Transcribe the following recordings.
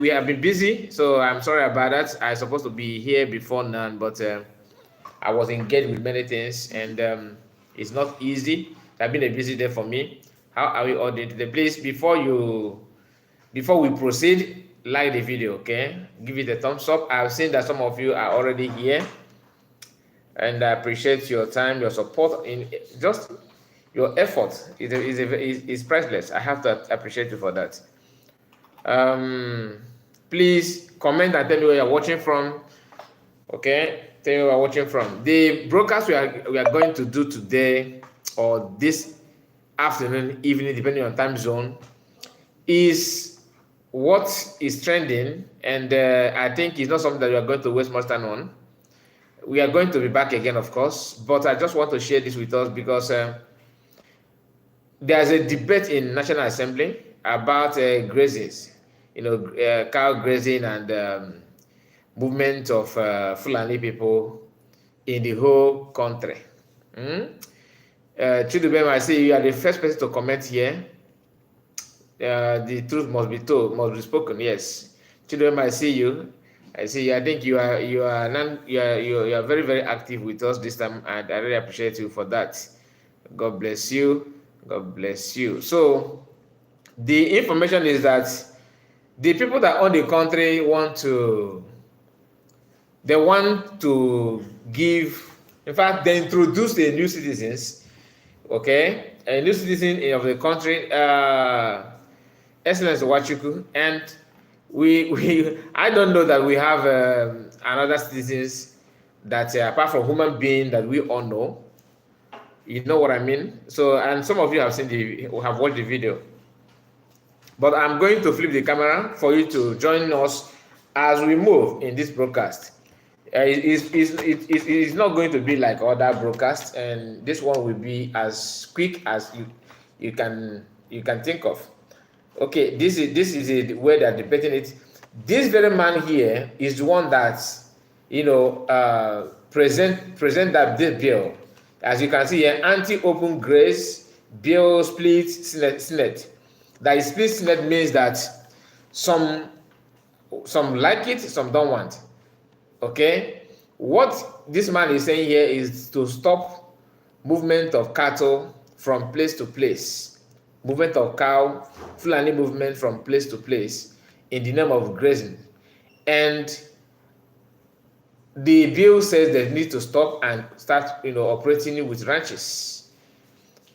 we have been busy, so I'm sorry about that. I was supposed to be here before now, but I was engaged with many things, and it's not easy. It's been a busy day for me. How are we all doing today? Please, before we proceed, like the video, okay? Give it a thumbs up. I've seen that some of you are already here, and I appreciate your time, your support, in just your effort is priceless. I have to appreciate you for that. Please comment and tell me where you're watching from. Okay, tell me where you're watching from. The broadcast we are going to do today or this afternoon, evening, depending on time zone, is what is trending, and I think it's not something that we are going to waste much time on. We are going to be back again, of course, but I just want to share this with us because there's a debate in National Assembly about grazing, cow grazing and movement of Fulani people in the whole country. Chidubem, I see you are the first person to comment here. The truth must be told, must be spoken. Yes, Chidubem, I see you. I see you. I think you are very, very active with us this time, and I really appreciate you for that. God bless you. God bless you. So the information is that the people that own the country want to give, in fact, they introduce the new citizens, okay, a new citizen of the country, Excellence Wachuku, and I don't know that we have another citizens that apart from human being that we all know. You know what I mean? So, and some of you have watched the video. But I'm going to flip the camera for you to join us as we move in this broadcast. It's not going to be like other broadcasts, and this one will be as quick as you can think of. Okay, this is the way they're debating it. This very man here is the one that present that this bill. As you can see here, anti-open grace bill split Senate. That split Senate means that some like it, some don't want. Okay, what this man is saying here is to stop movement of cattle from place to place, movement of cow, Fulani movement from place to place in the name of grazing, and the bill says they need to stop and start operating with ranches,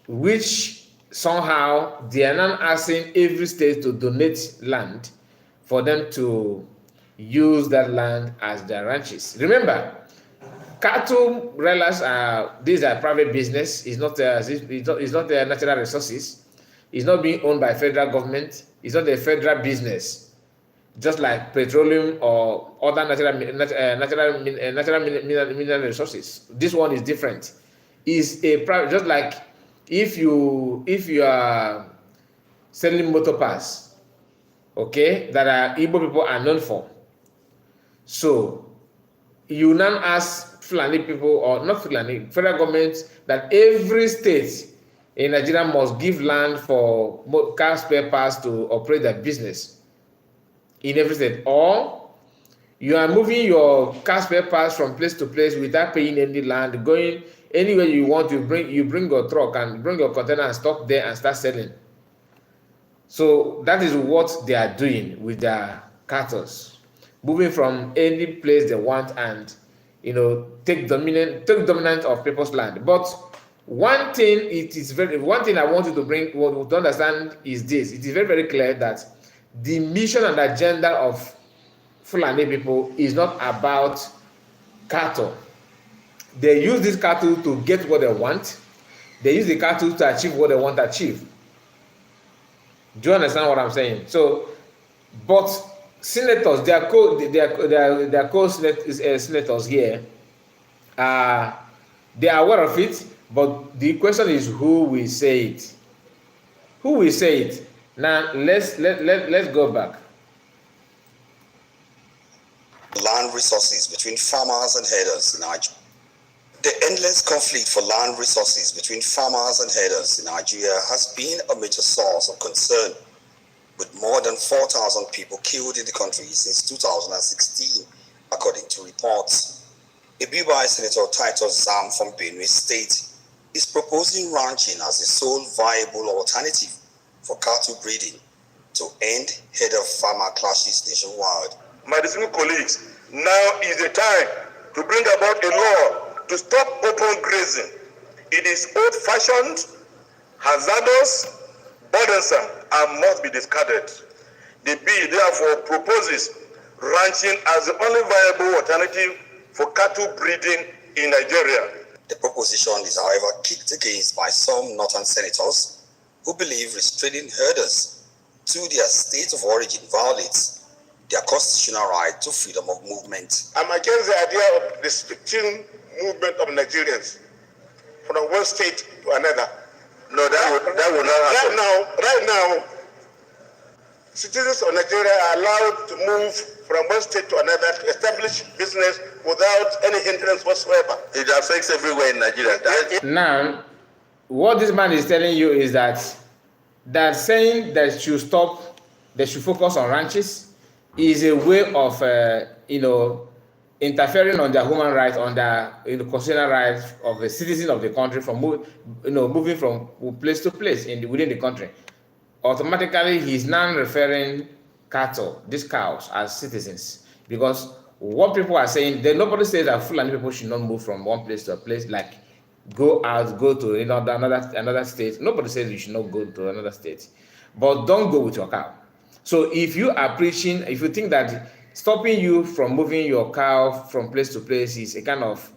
which somehow they are now asking every state to donate land for them to use that land as their ranches. Remember, cattle realize these are private business. It's not their natural resources. It's not being owned by federal government. It's not a federal business. Just like petroleum or other natural mineral resources. This one is different. It's a private, just like if you are selling motor parts, okay, that Igbo people are known for. So you now ask Fulani people, or not Fulani, federal government, that every state in Nigeria must give land for car spare parts to operate their business in every state, or you are moving your car spare parts from place to place without paying any land, going anywhere you want. You bring your truck and bring your container and stop there and start selling. So that is what they are doing with their cattle, moving from any place they want and take dominant of people's land. But one thing I want you to understand is this: it is very, very clear that the mission and agenda of Fulani people is not about cattle. They use these cattle to get what they want. They use the cattle to achieve what they want to achieve. Do you understand what I'm saying? So, but senators, they are senators here. They are aware of it, but the question is who will say it? Who will say it? Now let's go back. Land resources between farmers and herders in Nigeria. The endless conflict for land resources between farmers and herders in Nigeria has been a major source of concern with more than 4,000 people killed in the country since 2016, according to reports. Ibibai Senator Titus Zam from Benue State is proposing ranching as the sole viable alternative for cattle breeding to end head-of-farmer clashes nationwide. My distinguished colleagues, now is the time to bring about a law to stop open grazing. It is old-fashioned, hazardous, burdensome, and must be discarded. The bill therefore proposes ranching as the only viable alternative for cattle breeding in Nigeria. The proposition is, however, kicked against by some northern senators who believe restraining herders to their state of origin violates their constitutional right to freedom of movement. I'm against the idea of restricting movement of Nigerians from one state to another. No, that will not happen. Right now, citizens of Nigeria are allowed to move from one state to another to establish business without any hindrance whatsoever. It affects everywhere in Nigeria. Now, what this man is telling you is that saying that they should focus on ranches is a way of interfering on their human rights, on their constitutional rights of a citizen of the country from moving from place to place within the country. Automatically, he's now referring these cows, as citizens, because what people are saying, nobody says that Fulani people should not move from one place to a place, like go to another state. Nobody says you should not go to another state, but don't go with your cow. So if you are preaching, if you think that stopping you from moving your cow from place to place is a kind of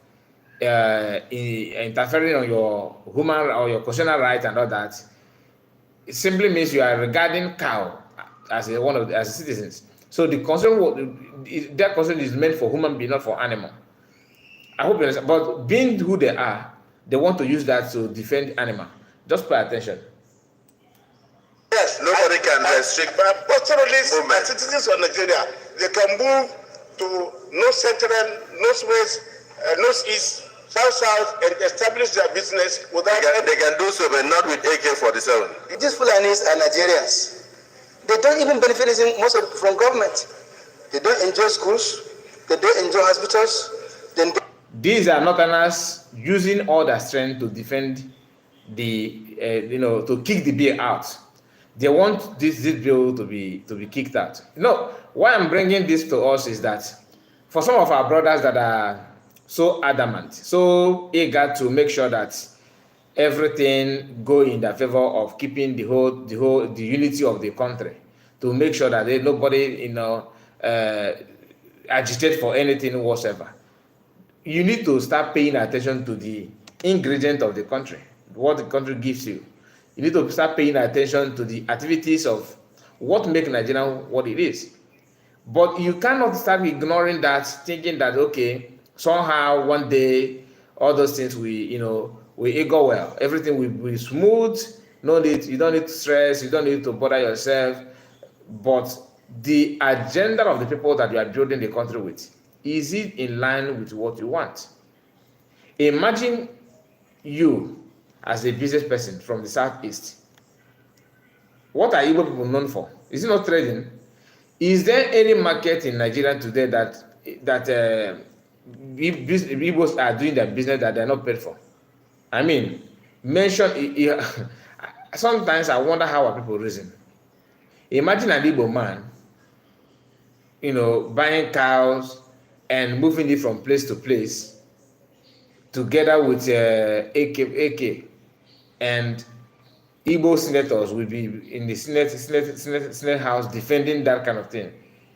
interfering on your human or your constitutional right and all that, it simply means you are regarding cow as citizens. So the concern, their concern is meant for human being, not for animal. I hope you understand. But being who they are, they want to use that to defend animal. Just pay attention. Yes, nobody can restrict pastoralists and citizens of Nigeria. They can move to north central, northwest, northeast, south, and establish their business without. They can do so, but not with AK-47. These Fulanis are Nigerians. They don't even benefit from government. They don't enjoy schools. They don't enjoy hospitals. These are northerners using all their strength to defend to kick the bill out. They want this bill to be kicked out. Why I'm bringing this to us is that for some of our brothers that are so adamant, so eager to make sure that everything go in the favor of keeping the unity of the country, to make sure that nobody agitate for anything whatsoever. You need to start paying attention to the ingredient of the country, what the country gives you. You need to start paying attention to the activities of what makes Nigeria what it is. But you cannot start ignoring that, thinking that, okay, somehow one day all those things we go well, everything will be smooth. You don't need to stress, you don't need to bother yourself. But the agenda of the people that you are building the country with, is it in line with what you want? Imagine you as a business person from the southeast. What are Igbo people known for? Is it not trading? Is there any market in Nigeria today that Igbos are doing their business that they're not paid for? I mean, sometimes I wonder how our people reason. Imagine an Igbo man, buying cows and moving it from place to place, together with AK, and Igbo senators will be in the Senate House defending that kind of thing.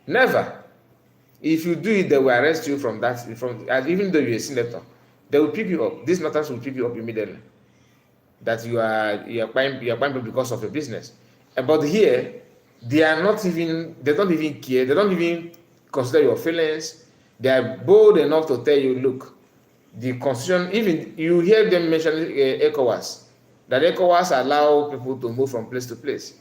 Never. If you do it, they will arrest you from that. Even though you're a senator, they will pick you up. These matters will pick you up immediately. That you are buying because of your business. But here, they don't even care. They don't even consider your feelings. They are bold enough to tell you, look, the constitution. Even you hear them mention ECOWAS. That ECOWAS allow people to move from place to place.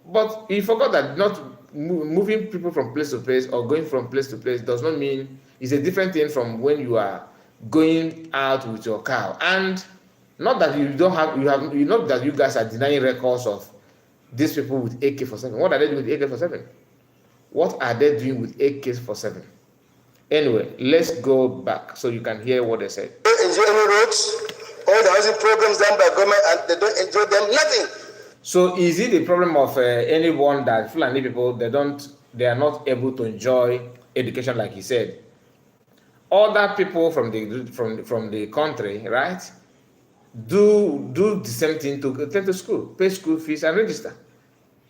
But you forgot that not moving people from place to place or going from place to place does not mean, it's a different thing from when you are going out with your cow. And not that not that you guys are denying records of these people with AK-47. What are they doing with AK-47? What are they doing with AK-47? Anyway, let's go back so you can hear what they said. They don't enjoy any roads, all the housing programs done by government, and they don't enjoy them, nothing. So is it the problem of anyone that Fulani people, they are not able to enjoy education like he said? Other people from the country, right, do the same thing to attend to school, pay school fees and register.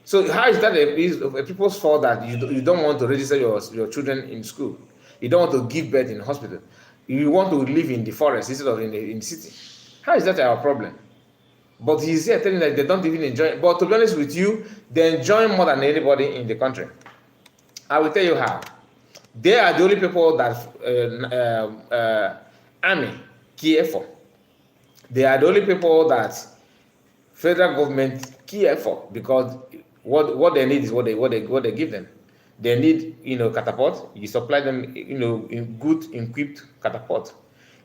So how is that a people's fault that you don't want to register your children in school? You don't want to give birth in the hospital. You want to live in the forest instead of in the city. How is that our problem? But he's here telling that they don't even enjoy it. But to be honest with you, they enjoy more than anybody in the country. I will tell you how. They are the only people that army care for. They are the only people that federal government care for, because what they need is what they give them. They need, catapult. You supply them, in good equipped catapult.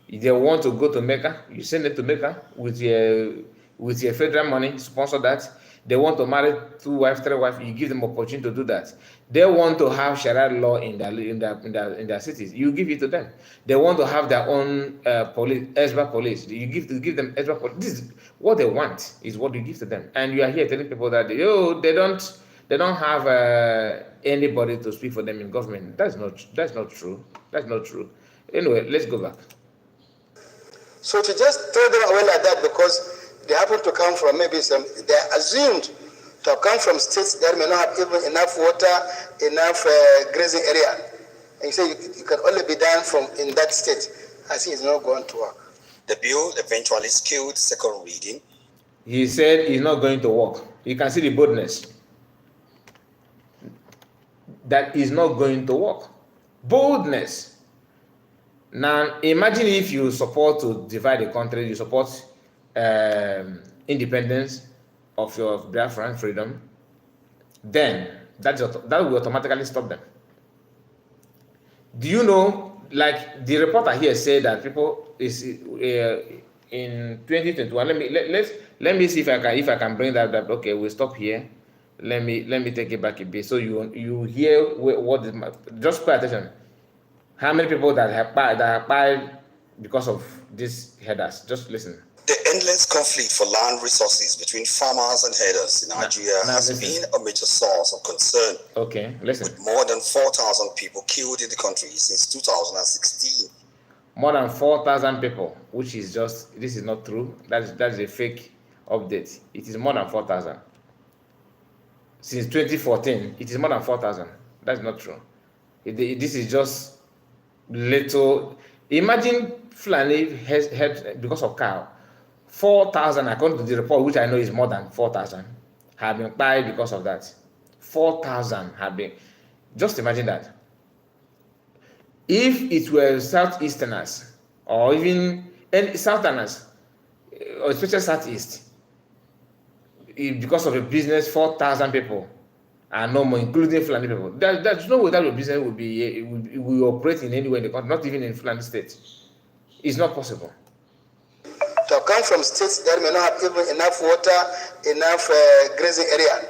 If they want to go to Mecca, you send them to Mecca with your federal money, sponsor that. They want to marry 2 wives, 3 wives, you give them opportunity to do that. They want to have Sharia law in their cities, you give it to them. They want to have their own police, Ezra police, you give them Ezra police. This is what they want, is what you give to them. And you are here telling people that they don't have anybody to speak for them in government. That's not true. That's not true. Anyway, let's go back. So to just throw them away like that because they happen to come from they are assumed to have come from states that may not have even enough water, enough grazing area. And you say you can only be done from in that state. I think it's not going to work. The bill eventually skewed second reading. He said it's not going to work. You can see the boldness. That is not going to work. Boldness. Now, imagine if you support to divide the country, you support independence of your Biafran freedom, then that will automatically stop them. Do you know, like the reporter here said that people is in 2021. Let me see if I can bring that up. Okay, we'll stop here. Let me take it back a bit so you hear what is just pay attention. How many people that have died because of these headers? Just listen. The endless conflict for land resources between farmers and herders in Nigeria has been a major source of concern. Okay, listen. With more than 4,000 people killed in the country since 2016. More than 4,000 people, which is this is not true. That's a fake update. It is more than 4,000. Since 2014, it is more than 4,000. That's not true. This is just little. Imagine Fulani had because of cow. 4,000, according to the report, which I know is more than 4,000, have been died because of that. 4,000 have been. Just imagine that. If it were Southeasterners or even Southerners, or especially Southeast, because of a business, 4,000 people are no more, including Fulani people. There's no way that your business will operate in any way in the country, not even in Fulani State. It's not possible. To have come from states that may not have even enough water, enough grazing area,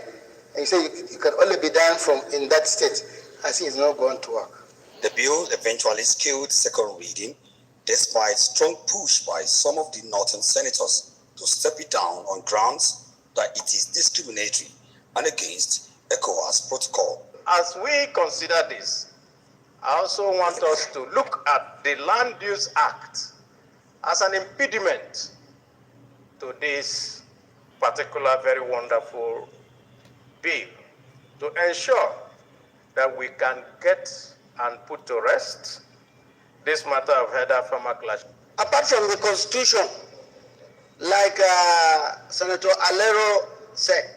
and you say you can only be done from in that state, I think it's not going to work. The bill eventually skewed second reading, despite strong push by some of the northern senators to step it down on grounds that it is discriminatory and against ECOWAS protocol. As we consider this, I also want us to look at the Land Use Act as an impediment to this particular very wonderful bill, to ensure that we can get and put to rest this matter of herder-farmer clash. Apart from the Constitution, like Senator Alero said,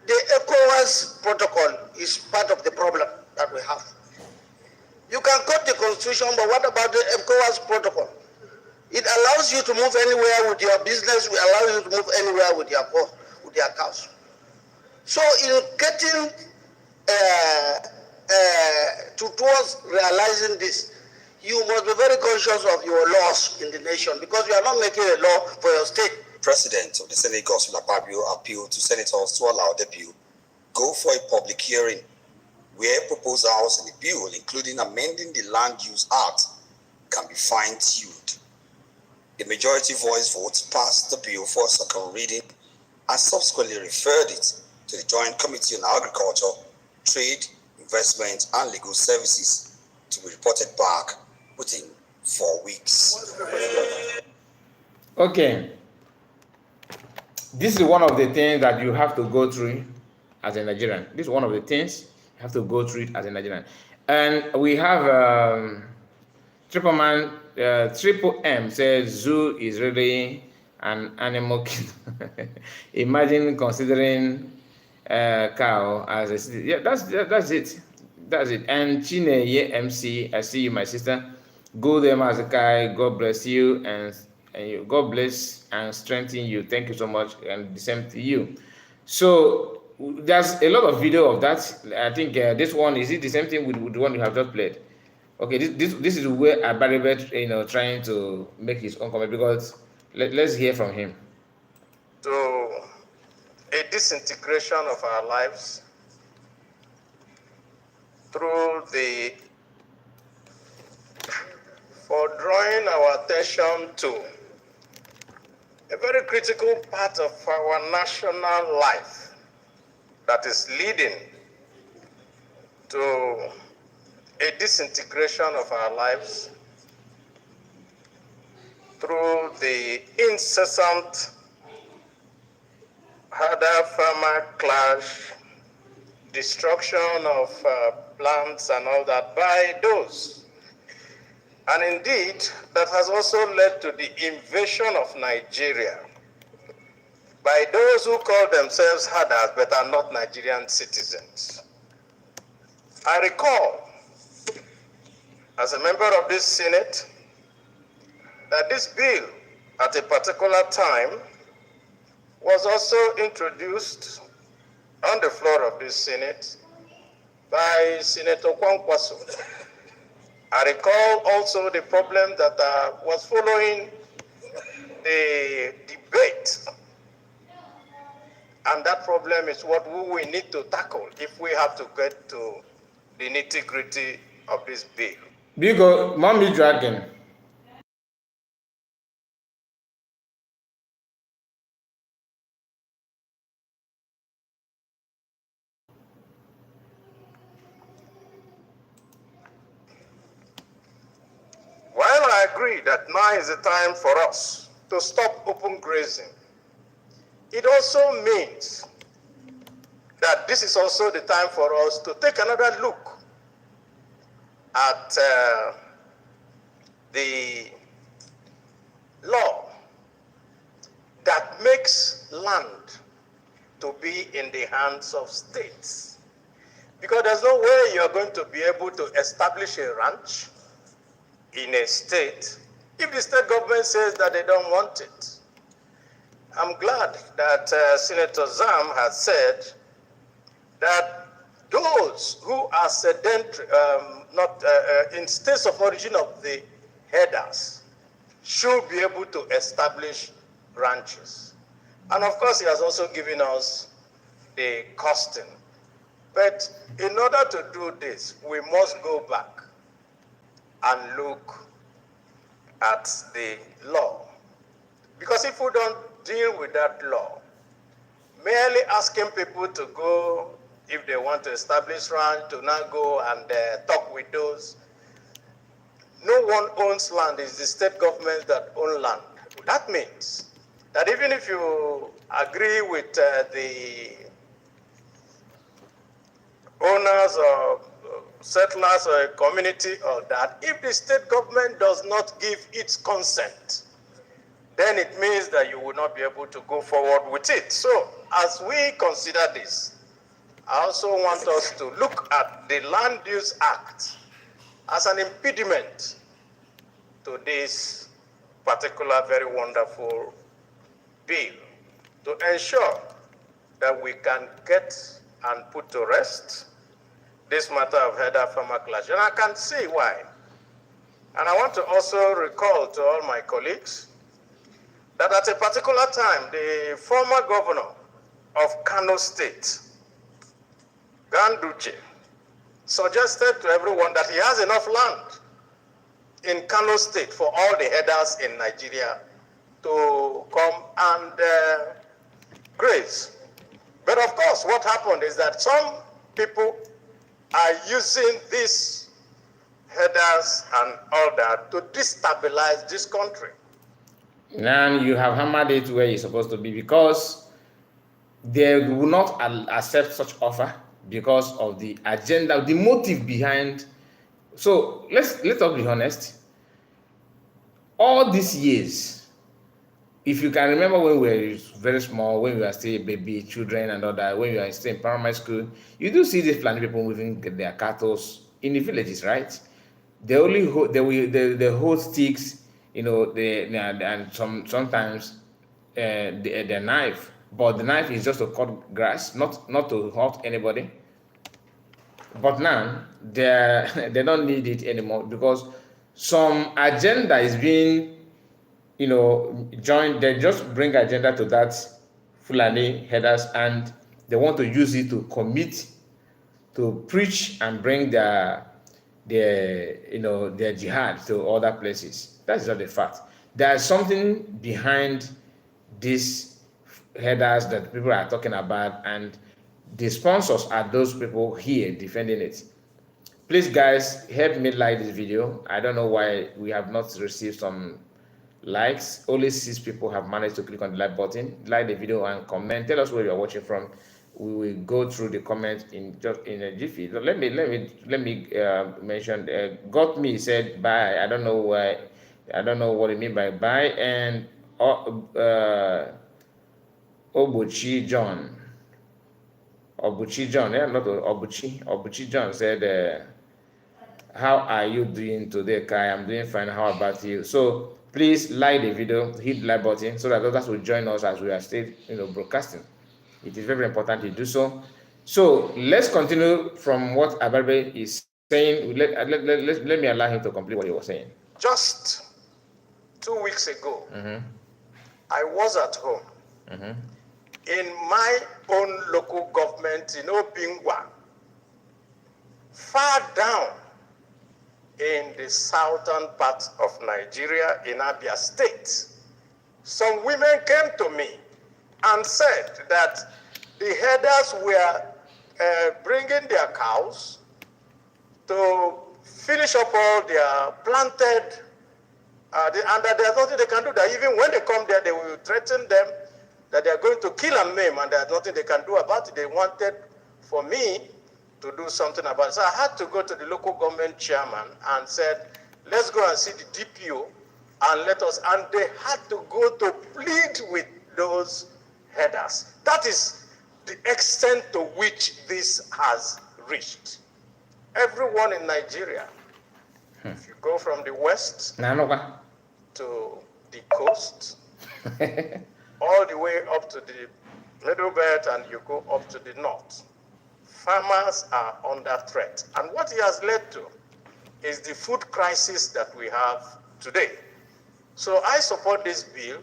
the ECOWAS protocol is part of the problem that we have. You can quote the Constitution, but what about the ECOWAS protocol? It allows you to move anywhere with your business. We allow you to move anywhere with your cows. So in getting towards realizing this, you must be very conscious of your laws in the nation, because you are not making a law for your state. President of the Senate, Gospel Akpabio, appealed to senators to allow the bill go for a public hearing, where proposals in the bill, including amending the Land Use Act, can be fine-tuned. A majority voice vote passed the bill for a second reading and subsequently referred it to the Joint Committee on Agriculture, Trade, Investment and Legal Services to be reported back within 4 weeks. Okay. This is one of the things that you have to go through as a Nigerian. This is one of the things you have to go through it as a Nigerian. And we have Triple M says zoo is really an animal kingdom. Imagine considering cow as a city. Yeah, that's it. That's it. And Chine MC, I see you, my sister. Go there, Mazakai. God bless you and you. God bless and strengthen you. Thank you so much, and the same to you. So there's a lot of video of that. I think this one is it the same thing with the one you have just played. Okay, this is where Abaribet, trying to make his own comment, because let's hear from him. To a disintegration of our lives through for drawing our attention to a very critical part of our national life that is leading to a disintegration of our lives through the incessant herder-farmer clash, destruction of plants and all that by those. And indeed, that has also led to the invasion of Nigeria by those who call themselves herders but are not Nigerian citizens. I recall, as a member of this Senate, that this bill at a particular time was also introduced on the floor of this Senate by Senator Kwankwaso. I recall also the problem that was following the debate, and that problem is what we need to tackle if we have to get to the nitty-gritty of this bill. Bigo, Mommy Dragon. While I agree that now is the time for us to stop open grazing, it also means that this is also the time for us to take another look at the law that makes land to be in the hands of states. Because there's no way you're going to be able to establish a ranch in a state if the state government says that they don't want it. I'm glad that Senator Zam has said that those who are sedentary, not in states of origin of the herders, should be able to establish ranches. And of course, he has also given us the costing. But in order to do this, we must go back and look at the law. Because if we don't deal with that law, merely asking people to go, if they want to establish ranch, to now go and talk with those. No one owns land, it's the state governments that own land. That means that even if you agree with the owners or settlers or a community or that, if the state government does not give its consent, then it means that you will not be able to go forward with it. So as we consider this, I also want us to look at the Land Use Act as an impediment to this particular very wonderful bill, to ensure that we can get and put to rest this matter of herder-farmer clash. And I can see why. And I want to also recall to all my colleagues that at a particular time, the former governor of Kano State, Ganduche, suggested to everyone that he has enough land in Kano State for all the headers in Nigeria to come and graze. But of course, what happened is that some people are using these headers and all that to destabilize this country. Now you have hammered it where you're supposed to be, because they will not accept such offer because of the agenda, the motive behind. So let's be honest. All these years, if you can remember when we were very small, when we were still baby children and all that, when we were still in primary school, you do see these Fulani people moving their cattle in the villages, right? They only they hold sticks, you know, and sometimes the knife, but the knife is just to cut grass, not to hurt anybody. But now they don't need it anymore, because some agenda is being, you know, joined. They just bring agenda to that Fulani headers, and they want to use it to commit, to preach and bring their jihad to other places. That's not the fact. There's something behind these headers that people are talking about, and the sponsors are those people here defending it. Please, guys, help me like this video. I don't know why we have not received some likes. Only 6 people have managed to click on the like button. Like the video and comment. Tell us where you are watching from. We will go through the comments in a jiffy. So let me mention. Got me said bye. I don't know why. I don't know what it mean by bye. And Obuchi John. Obuchi John. Yeah, not Obuchi. Obuchi John said, "How are you doing today, Kai? I'm doing fine. How about you?" So please like the video, hit the like button, so that others will join us as we are still, broadcasting. It is very important to do so. So let's continue from what Abarbe is saying. Let me allow him to complete what he was saying. Just 2 weeks ago, I was at home in my own local government in Obingwa, far down in the southern part of Nigeria, in Abia State. Some women came to me and said that the herders were bringing their cows to finish up all their planted, and that there's nothing they can do. That even when they come there, they will threaten them that they are going to kill and maim, and there's nothing they can do about it. They wanted for me to do something about it. So I had to go to the local government chairman and said, let's go and see the DPO and and they had to go to plead with those headers. That is the extent to which this has reached. Everyone in Nigeria, if you go from the west to the coast, all the way up to the middle belt, and you go up to the north, farmers are under threat. And what it has led to is the food crisis that we have today. So I support this bill,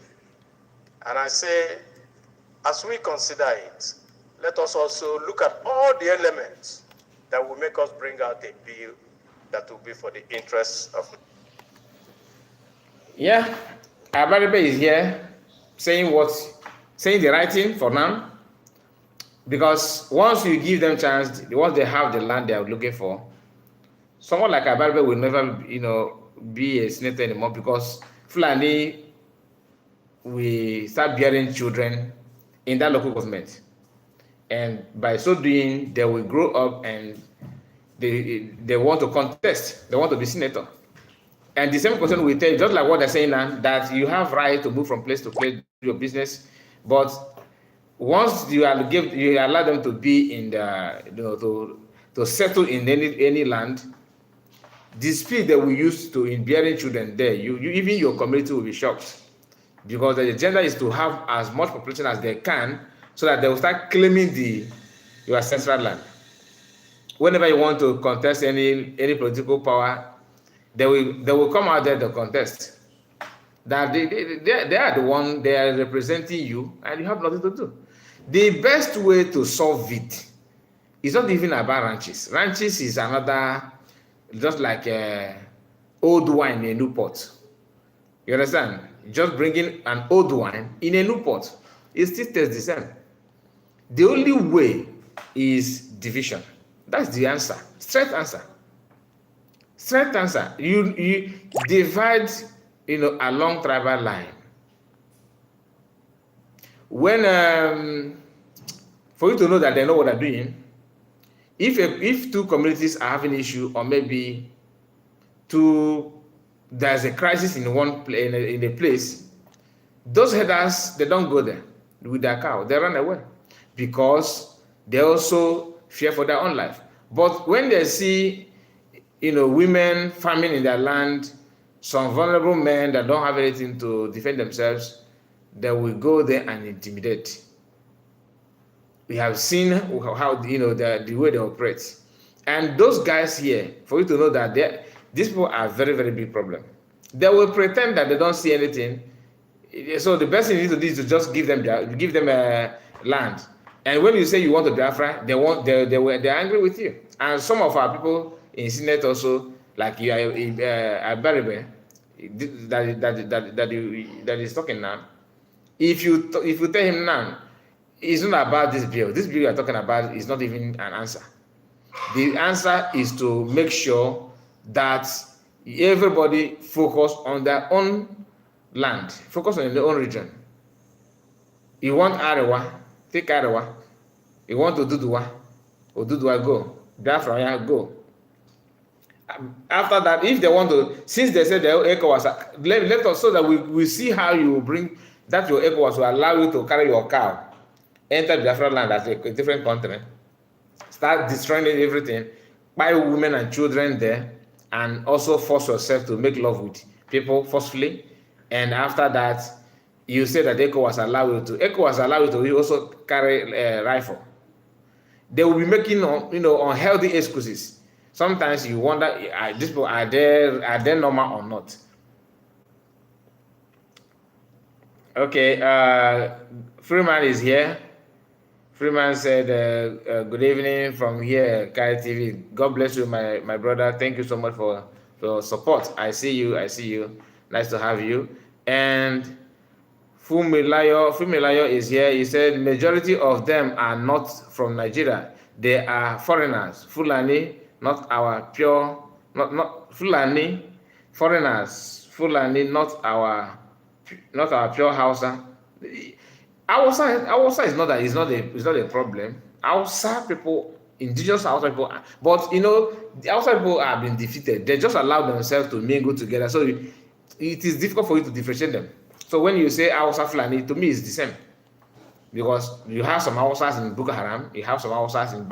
and I say, as we consider it, let us also look at all the elements that will make us bring out a bill that will be for the interests of. Yeah, Abaribe is here saying the right thing for now. Because once you give them chance, once they have the land they are looking for, someone like Abarbe will never, be a senator anymore, because Fulani will start bearing children in that local government, and by so doing, they will grow up and they want to contest. They want to be senator, and the same person will tell you, just like what they're saying now, that you have right to move from place to place, do your business, but once you allow them to be in the, to settle in any land, the speed that we use in bearing children there, even your community will be shocked, because the agenda is to have as much population as they can, so that they will start claiming your ancestral land. Whenever you want to contest any political power, they will come out there to contest. that they are the one, they are representing you, and you have nothing to do. The best way to solve it is not even about ranches. Ranches is another, just like old wine in a new pot. You understand? Just bringing an old wine in a new pot, it still tastes the same. The only way is division. That's the answer. Straight answer. Straight answer. You divide, along tribal line. When for you to know that they know what they're doing, if two communities are having issue, or maybe there's a crisis in one place, in a place, those headers, they don't go there with their cow. They run away because they also fear for their own life. But when they see, women farming in their land, some vulnerable men that don't have anything to defend themselves, they will go there and intimidate. We have seen how the way they operate, and those guys here, for you to know that these people are very, very big problem. They will pretend that they don't see anything. So the best thing you need to do is to just give them land. And when you say you want to Biafra, they're angry with you. And some of our people in Senate also, like you, Abaribe, that is talking now. If you tell him now, it's not about this bill. This bill you're talking about is not even an answer. The answer is to make sure that everybody focus on their own land, focus on their own region. You want Arewa, take Arewa. You want Oduduwa, go. Biafra, go. After that, if they want to, since they said the ECOWAS, let us, so that we see how you bring that your ECOWAS will allow you to carry your cow, enter Biafra land as a different continent, start destroying everything, buy women and children there, and also force yourself to make love with people forcefully. And after that, you say that ECOWAS allow you to also carry a rifle. They will be making unhealthy excuses. Sometimes you wonder, these people, are they normal or not? Okay, Freeman is here. Freeman said, good evening from here, Kai TV. God bless you, my brother. Thank you so much for support. I see you. Nice to have you. And Fumilayo is here. He said, majority of them are not from Nigeria. They are foreigners. Fulani, not our pure, not Fulani, foreigners. Fulani, not our pure Hausa. Hausa is not a problem. Hausa people, indigenous Hausa people, but the Hausa people have been defeated. They just allow themselves to mingle together. So it is difficult for you to differentiate them. So when you say Hausa Fulani, to me it's the same. Because you have some Hausas in Boko Haram, you have some Hausas in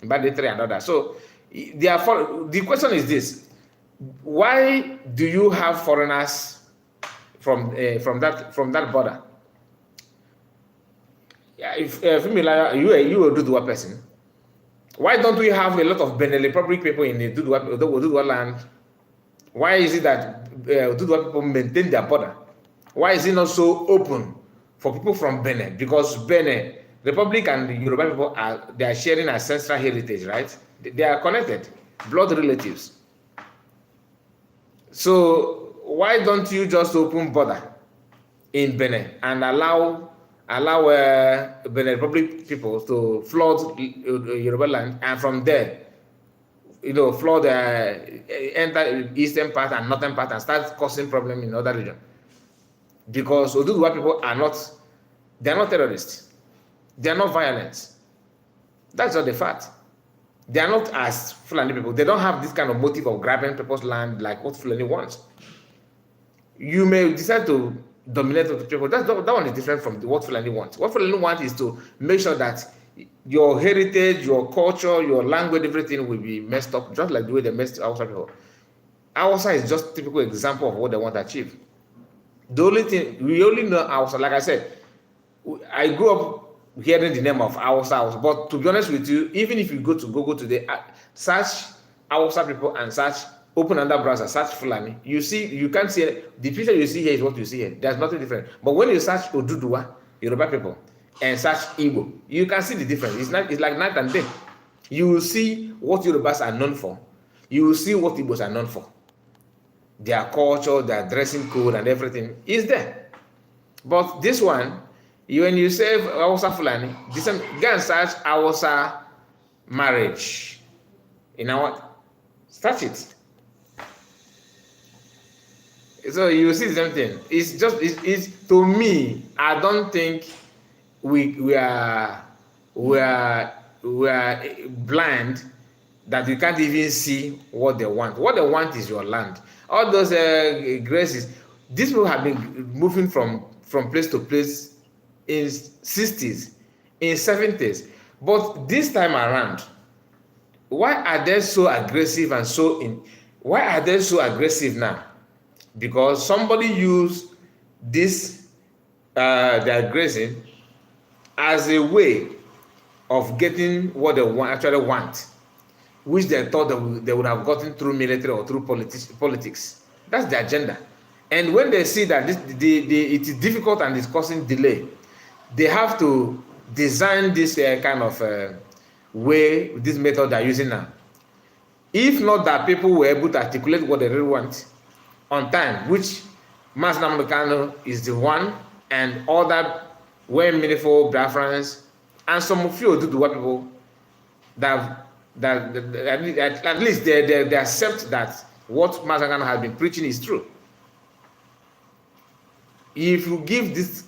banditry and others. So therefore, the question is this: why do you have foreigners from that border? If you will do one person, why don't we have a lot of Benin Republic people in the Duduwa land? Why is it that Duduwa people maintain their border? Why is it not so open for people from Benin? Because Benin Republic and the Yoruba people are sharing ancestral heritage, right? They are connected, blood relatives. So why don't you just open border in Benin and allow Benin Republic people to flood Yoruba land, and from there, flood enter eastern part and northern part and start causing problem in other region? Because Oduduwa people they are not terrorists. They are not violent. That's not the fact. They are not as Fulani people. They don't have this kind of motive of grabbing people's land like what Fulani wants. You may decide to dominate the people. That one is different from what Fulani wants. What Fulani wants is to make sure that your heritage, your culture, your language, everything will be messed up, just like the way they messed Hausa people. Hausa is just a typical example of what they want to achieve. The only thing, we only know Hausa, like I said, I grew up hearing the name of Hausa, but to be honest with you, even if you go to Google today, search Hausa people and search open another browser, search Fulani, you can't see it. The picture you see here is what you see here. There's nothing different. But when you search Oduduwa, Yoruba people, and search Igbo, you can see the difference. It's like night and day. You will see what Yorubas are known for. You will see what Igbos are known for. Their culture, their dressing code, and everything is there. But this one, when you say Hausa Fulani, go and search Hausa marriage. You know what? Search it. So you see the same thing. It's to me, I don't think we are blind that we can't even see what they want. What they want is your land. All those graces, these people have been moving from place to place in 60s, in 70s. But this time around, why are they so aggressive and why are they so aggressive now? Because somebody used this their grazing as a way of getting what they actually want, which they thought they would have gotten through military or through politics. That's the agenda. And when they see that it is difficult and it's causing delay, they have to design this kind of way, this method they're using now. If not that people were able to articulate what they really want on time, which Mas Namdekano is the one, and other well meaningful Biafrans, and some few Oduduwa people that at least they accept that what Mas Namdekano has been preaching is true. If you give this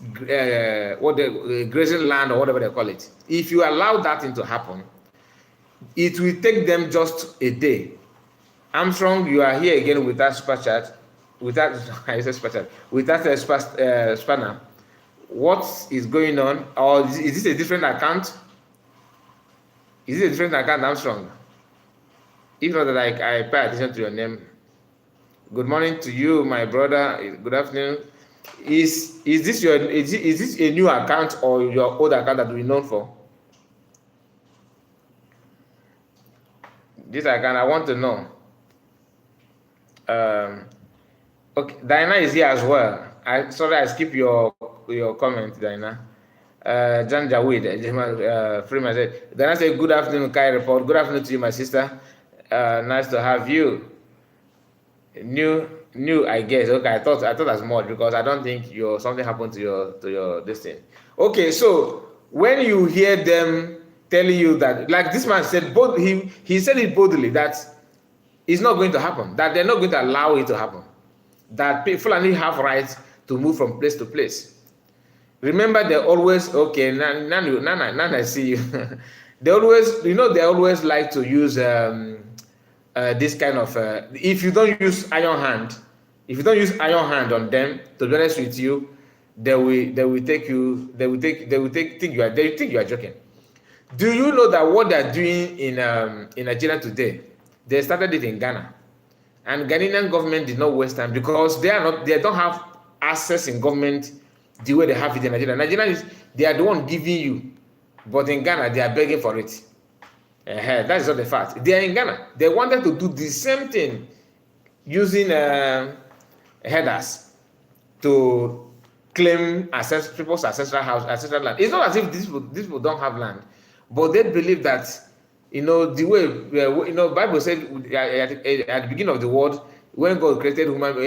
grazing land or whatever they call it, if you allow that thing to happen, it will take them just a day. Armstrong, you are here again with that super chat, without spanner. What is going on? Or is this a different account? Is it a different account, Armstrong? If not, that I pay attention to your name. Good morning to you, my brother. Good afternoon. Is this a new account or your old account that we're known for? This account, I want to know. Okay, Diana is here as well. Sorry, I skipped your comment, Diana. Jan Jawid, Freeman said, Diana said, good afternoon, Kai report. Good afternoon to you, my sister. Nice to have you. New, I guess. Okay, I thought that's more because I don't think something happened to your this thing. Okay, so when you hear them telling you that, like this man said, he said it boldly that it's not going to happen, that they're not going to allow it to happen, that people only have rights to move from place to place. Remember, they always now I see you. they always like to use this kind of if you don't use iron hand on them, to be honest with you, they think you are joking. Do you know that what they're doing in Nigeria today, they started it in Ghana, and Ghanaian government did not waste time because they don't have access in government the way they have it in Nigeria. Nigeria they are the one giving you, but in Ghana they are begging for it. That is not the fact. They are in Ghana. They wanted to do the same thing using headers to claim people's ancestral land. It's not as if these people don't have land, but they believe that the way Bible said at the beginning of the world, when God created human,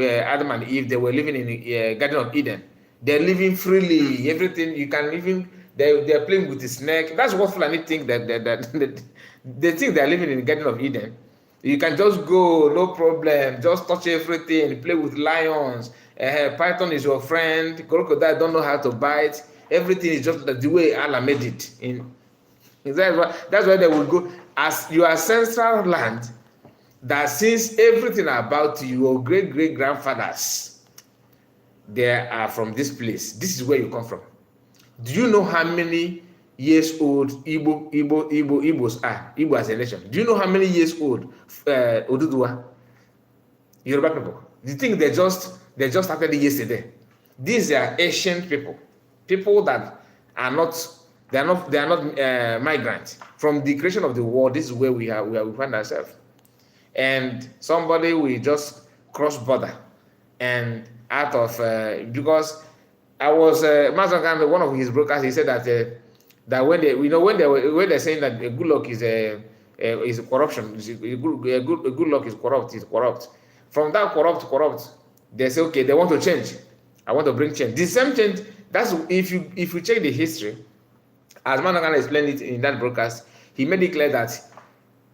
Adam and Eve, they were living in the Garden of Eden. They're living freely. Everything you can even. They're playing with the snake. That's what Fulani think that they think they're living in the Garden of Eden. You can just go, no problem, just touch everything, play with lions. Python is your friend. Crocodile don't know how to bite. Everything is just the way Allah made it. That's why they will go as your ancestral land. That since everything about your great grandfathers, they are from this place. This is where you come from. Do you know how many years old Igbos are? Igbo as a nation. Do you know how many years old Oduduwa? Yoruba people. Do you think they just started yesterday? These are ancient people that are not migrants. From the creation of the world, this is where we find ourselves. and somebody will just cross border and out of because I was Mazakan, one of his brokers, he said that when they when they're saying that good luck is corruption, good luck is corrupt. From that corrupt, they say okay, they want to change. I want to bring change. The same change. That's if you check the history, as Managan explained it in that broadcast, he made it clear that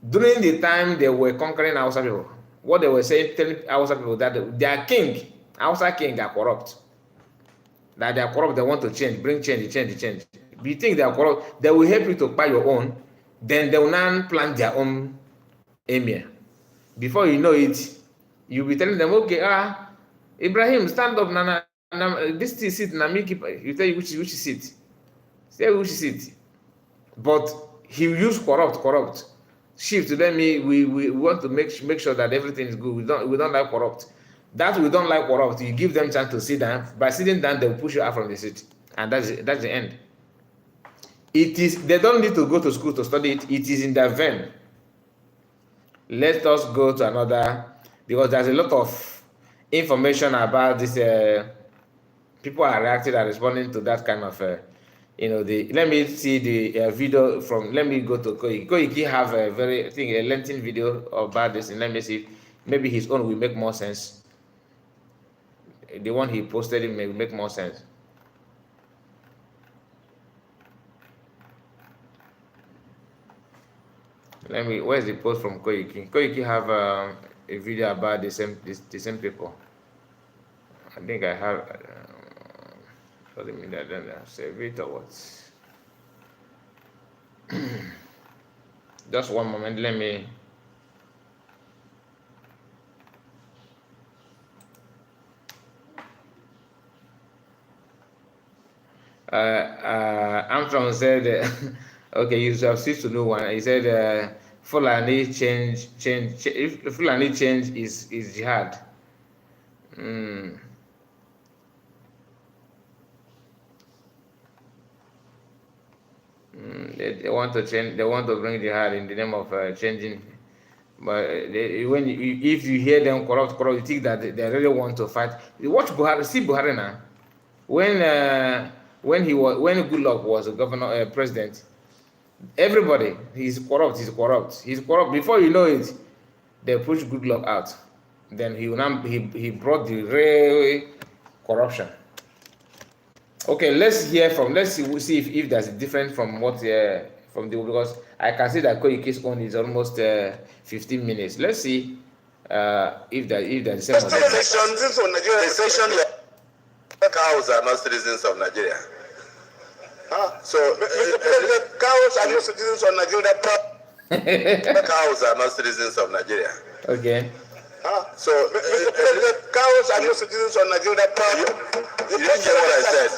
during the time they were conquering Hausa people, what they were saying, telling Hausa people that their king, Hausa king, are corrupt. That they are corrupt, they want to change, bring change. If you think they are corrupt, they will help you to buy your own, then they will now plant their own emir. Before you know it, you'll be telling them, okay, Ibrahim, stand up, Nana, this seat, Nami, you tell you which seat. Say which seat. But he will use corrupt. Shift to them, we want to make sure that everything is good. We don't like corrupt. That we don't like corrupt, you give them chance to sit down. By sitting down, they will push you out from the seat. And that's the end. They don't need to go to school to study it. It is in their vein. Let us go to another, because there's a lot of information about this. People are reacting and responding to that kind of, let me see the video from, let me go to Koiki. Koiki have a lengthy video about this, and let me see, maybe his own will make more sense. The one he posted, it may make more sense. Where's the post from Koiki? Koiki have a video about the same people. I think I have. Doesn't mean that I don't save it or what? Just one moment. Let me. Armstrong said, okay, you have ceased to know one. He said, Fulani change. If Fulani change is jihad. They want to change. They want to bring jihad in the name of changing. But if you hear them corrupt, you think that they really want to fight. Watch Buhari. See Buhari now. When Goodluck was a governor, president, everybody, he's corrupt. Before you know it, they push Goodluck out. Then he brought the real corruption. Okay, let's see if there's a difference from what because I can see that Koiki's own is almost 15 minutes. Let's see if there's the same. The section cows are not citizens of Nigeria. So the cows are not citizens of Nigeria. Cows are not citizens of Nigeria. Okay. So the cows are not citizens of Nigeria. You didn't hear what I said.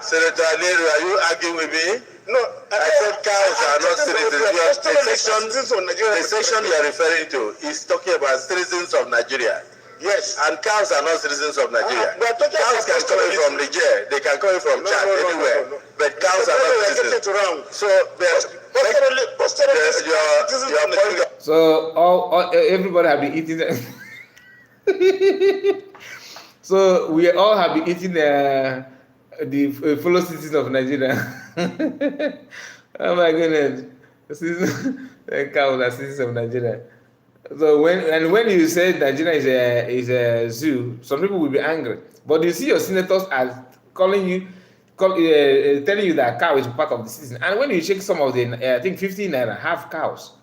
Senator Aliru, are you arguing with me? No, I said cows are not citizens. The section you are referring to is talking about citizens of Nigeria. Yes, and cows are not citizens of Nigeria. Cows can come in from Niger, they can come in from Chad, anywhere, but cows are not citizens. So So everybody have been eating. So we all have been eating the fellow citizens of Nigeria. Oh my goodness, cows are citizens of Nigeria. So when you say Nigeria is a zoo, some people will be angry. But you see your senators are telling you that cow is part of the citizen. And when you check some of the, I think 15 naira have cows.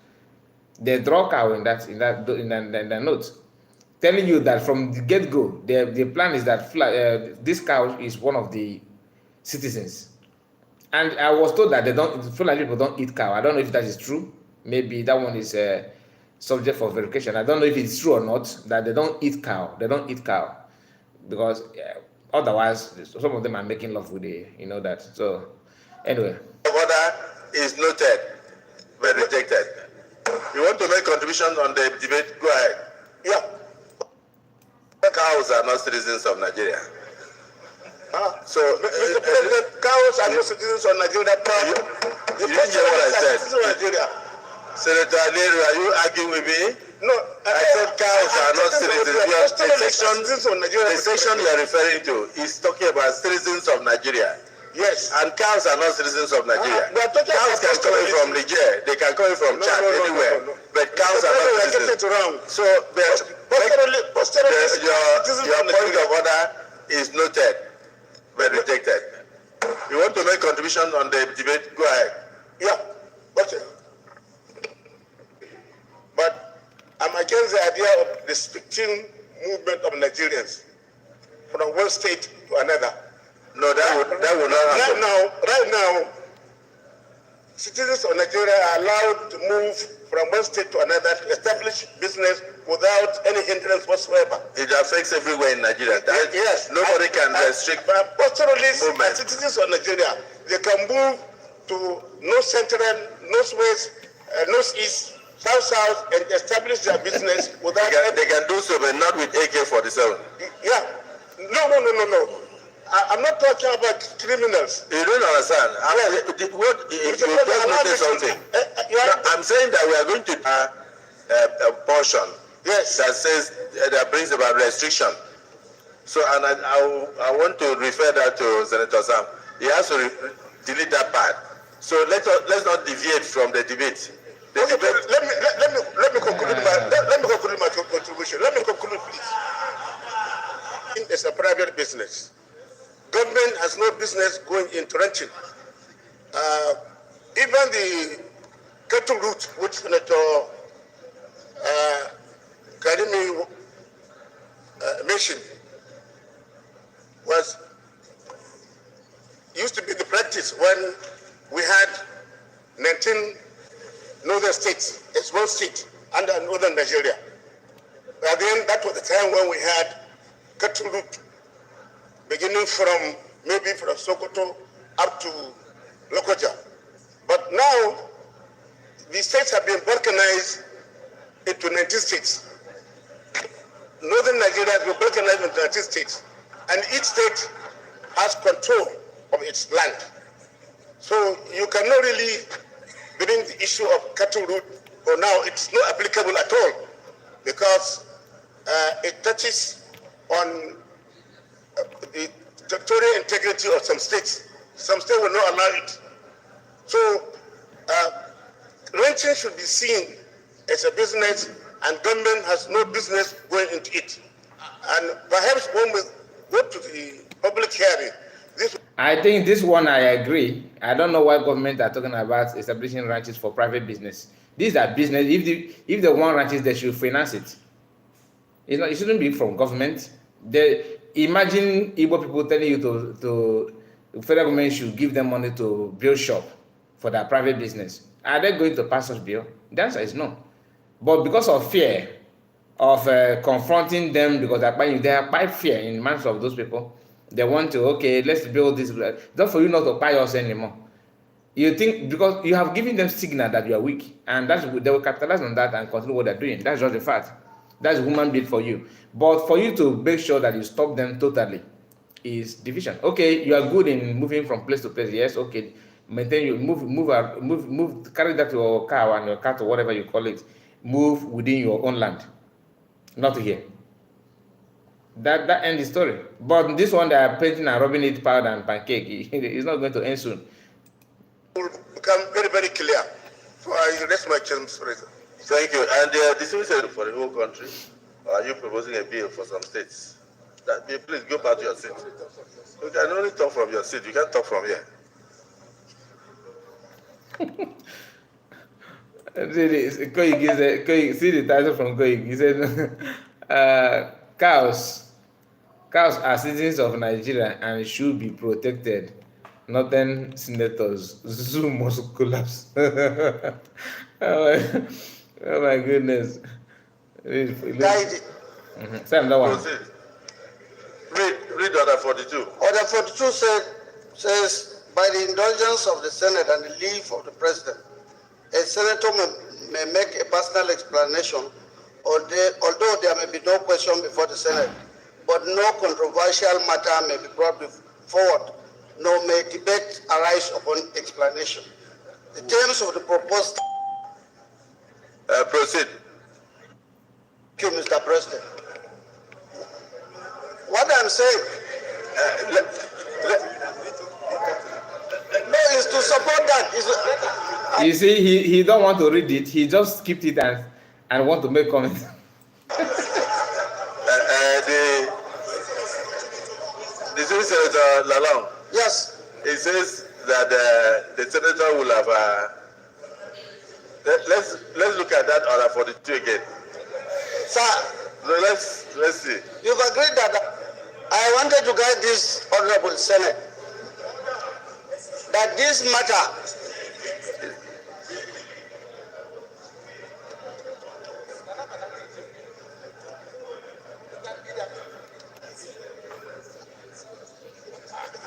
They draw cow in that note, telling you that from the get-go, the plan is that this cow is one of the citizens. And I was told that Fulani people don't eat cow. I don't know if that is true. Maybe that one is subject for verification. I don't know if it's true or not that they don't eat cow. They don't eat cow because otherwise some of them are making love with that. So anyway, order is noted but rejected. You want to make contribution on the debate? Go ahead. Yeah. Cows are not citizens of Nigeria. So the cows are not citizens of Nigeria. You didn't hear what I said. Senator Alero, are you arguing with me? No, I said cows are not citizens. The section you are referring to is talking about citizens of Nigeria. Yes. And cows are not citizens of Nigeria. Cows Cows can come in from Niger. They can come in from Chad, anywhere. But cows are not citizens. So your point of order is noted, but rejected. You want to make contribution on the debate? Go ahead. Yeah. Okay. But I'm against the idea of restricting movement of Nigerians from one state to another. No, that would not happen. Right now, citizens of Nigeria are allowed to move from one state to another to establish business without any hindrance whatsoever. It affects everywhere in Nigeria. Yes. Nobody can restrict pastoralists and movement. citizens of Nigeria, they can move to North Central, Northwest, Northeast, South, and establish their business without... They can do so, but not with AK-47. Yeah. No. I'm not talking about criminals. You don't understand. Something. I'm saying that we are going to a portion that says that brings about restriction. So, and I want to refer that to Senator Sam. He has to delete that part. So let's not deviate from the debate. Let me conclude my contribution. Let me conclude, please. It's a private business. Government has no business going into ranching. Even the cattle route, which Senator Karimi mentioned, used to be the practice when we had 19 northern states, a small state under northern Nigeria. But then that was the time when we had cattle route beginning from Sokoto up to Lokoja. But now, the states have been balkanized into 19 states. Northern Nigeria has been balkanized into 19 states. And each state has control of its land. So you cannot really bring the issue of cattle route, or now it's not applicable at all, because it touches on the territorial integrity of some states. Some states will not allow it. So, ranching should be seen as a business, and government has no business going into it. And perhaps when we go to the public hearing, I think this one I agree. I don't know why government are talking about establishing ranches for private business. These are business. If they want ranches, they should finance it. It shouldn't be from government. Imagine Igbo people telling you to federal government should give them money to build shop for their private business. Are they going to pass such bill? The answer is no. But because of fear of confronting them, because they are quite fear in the minds of those people, they want to, okay, let's build this. Not for you not to buy us anymore. You think because you have given them signal that you are weak, and they will capitalize on that and continue what they're doing. That's just the fact. That's human being for you. But for you to make sure that you stop them totally is division. Okay, you are good in moving from place to place. Yes, okay. Maintain you move, carry that to your car and your cat or whatever you call it. Move within your own land. Not here. That ends the story. But this one they are painting and rubbing it powder and pancake, it's not going to end soon. It will become very, very clear. So I rest my case, Mr. President. Thank you. And the distribution for the whole country, or are you proposing a bill for some states? Please go back to your seat. You can only talk from your seat. You can't talk from here. See the title from Koik. He said, cows are citizens of Nigeria and should be protected. Northern senators, zoo must collapse. Oh my goodness. Say another one. Read order 42. Order 42 says, by the indulgence of the Senate and the leave of the President, a senator may make a personal explanation, although there may be no question before the Senate, but no controversial matter may be brought forward, nor may debate arise upon explanation. The terms of the proposed Proceed. Thank you, Mr. President. What I'm saying no, is to support that. You see, he don't want to read it. He just skipped it and want to make comments. The Senator Lalong. Yes. He says that the senator will have. Let's look at that order 42 again. Sir. So let's see. You've agreed that I wanted to guide this honorable Senate that this matter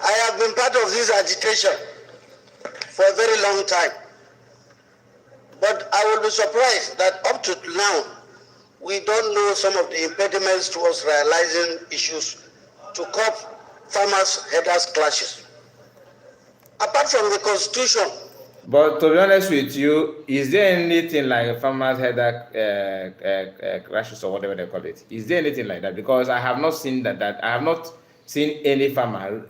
I have been part of this agitation for a very long time. But I will be surprised that up to now, we don't know some of the impediments towards realizing issues to curb farmers' headers clashes. Apart from the constitution. But to be honest with you, is there anything like farmers' header crashes or whatever they call it? Is there anything like that? Because I have not seen that. I have not seen any farmer,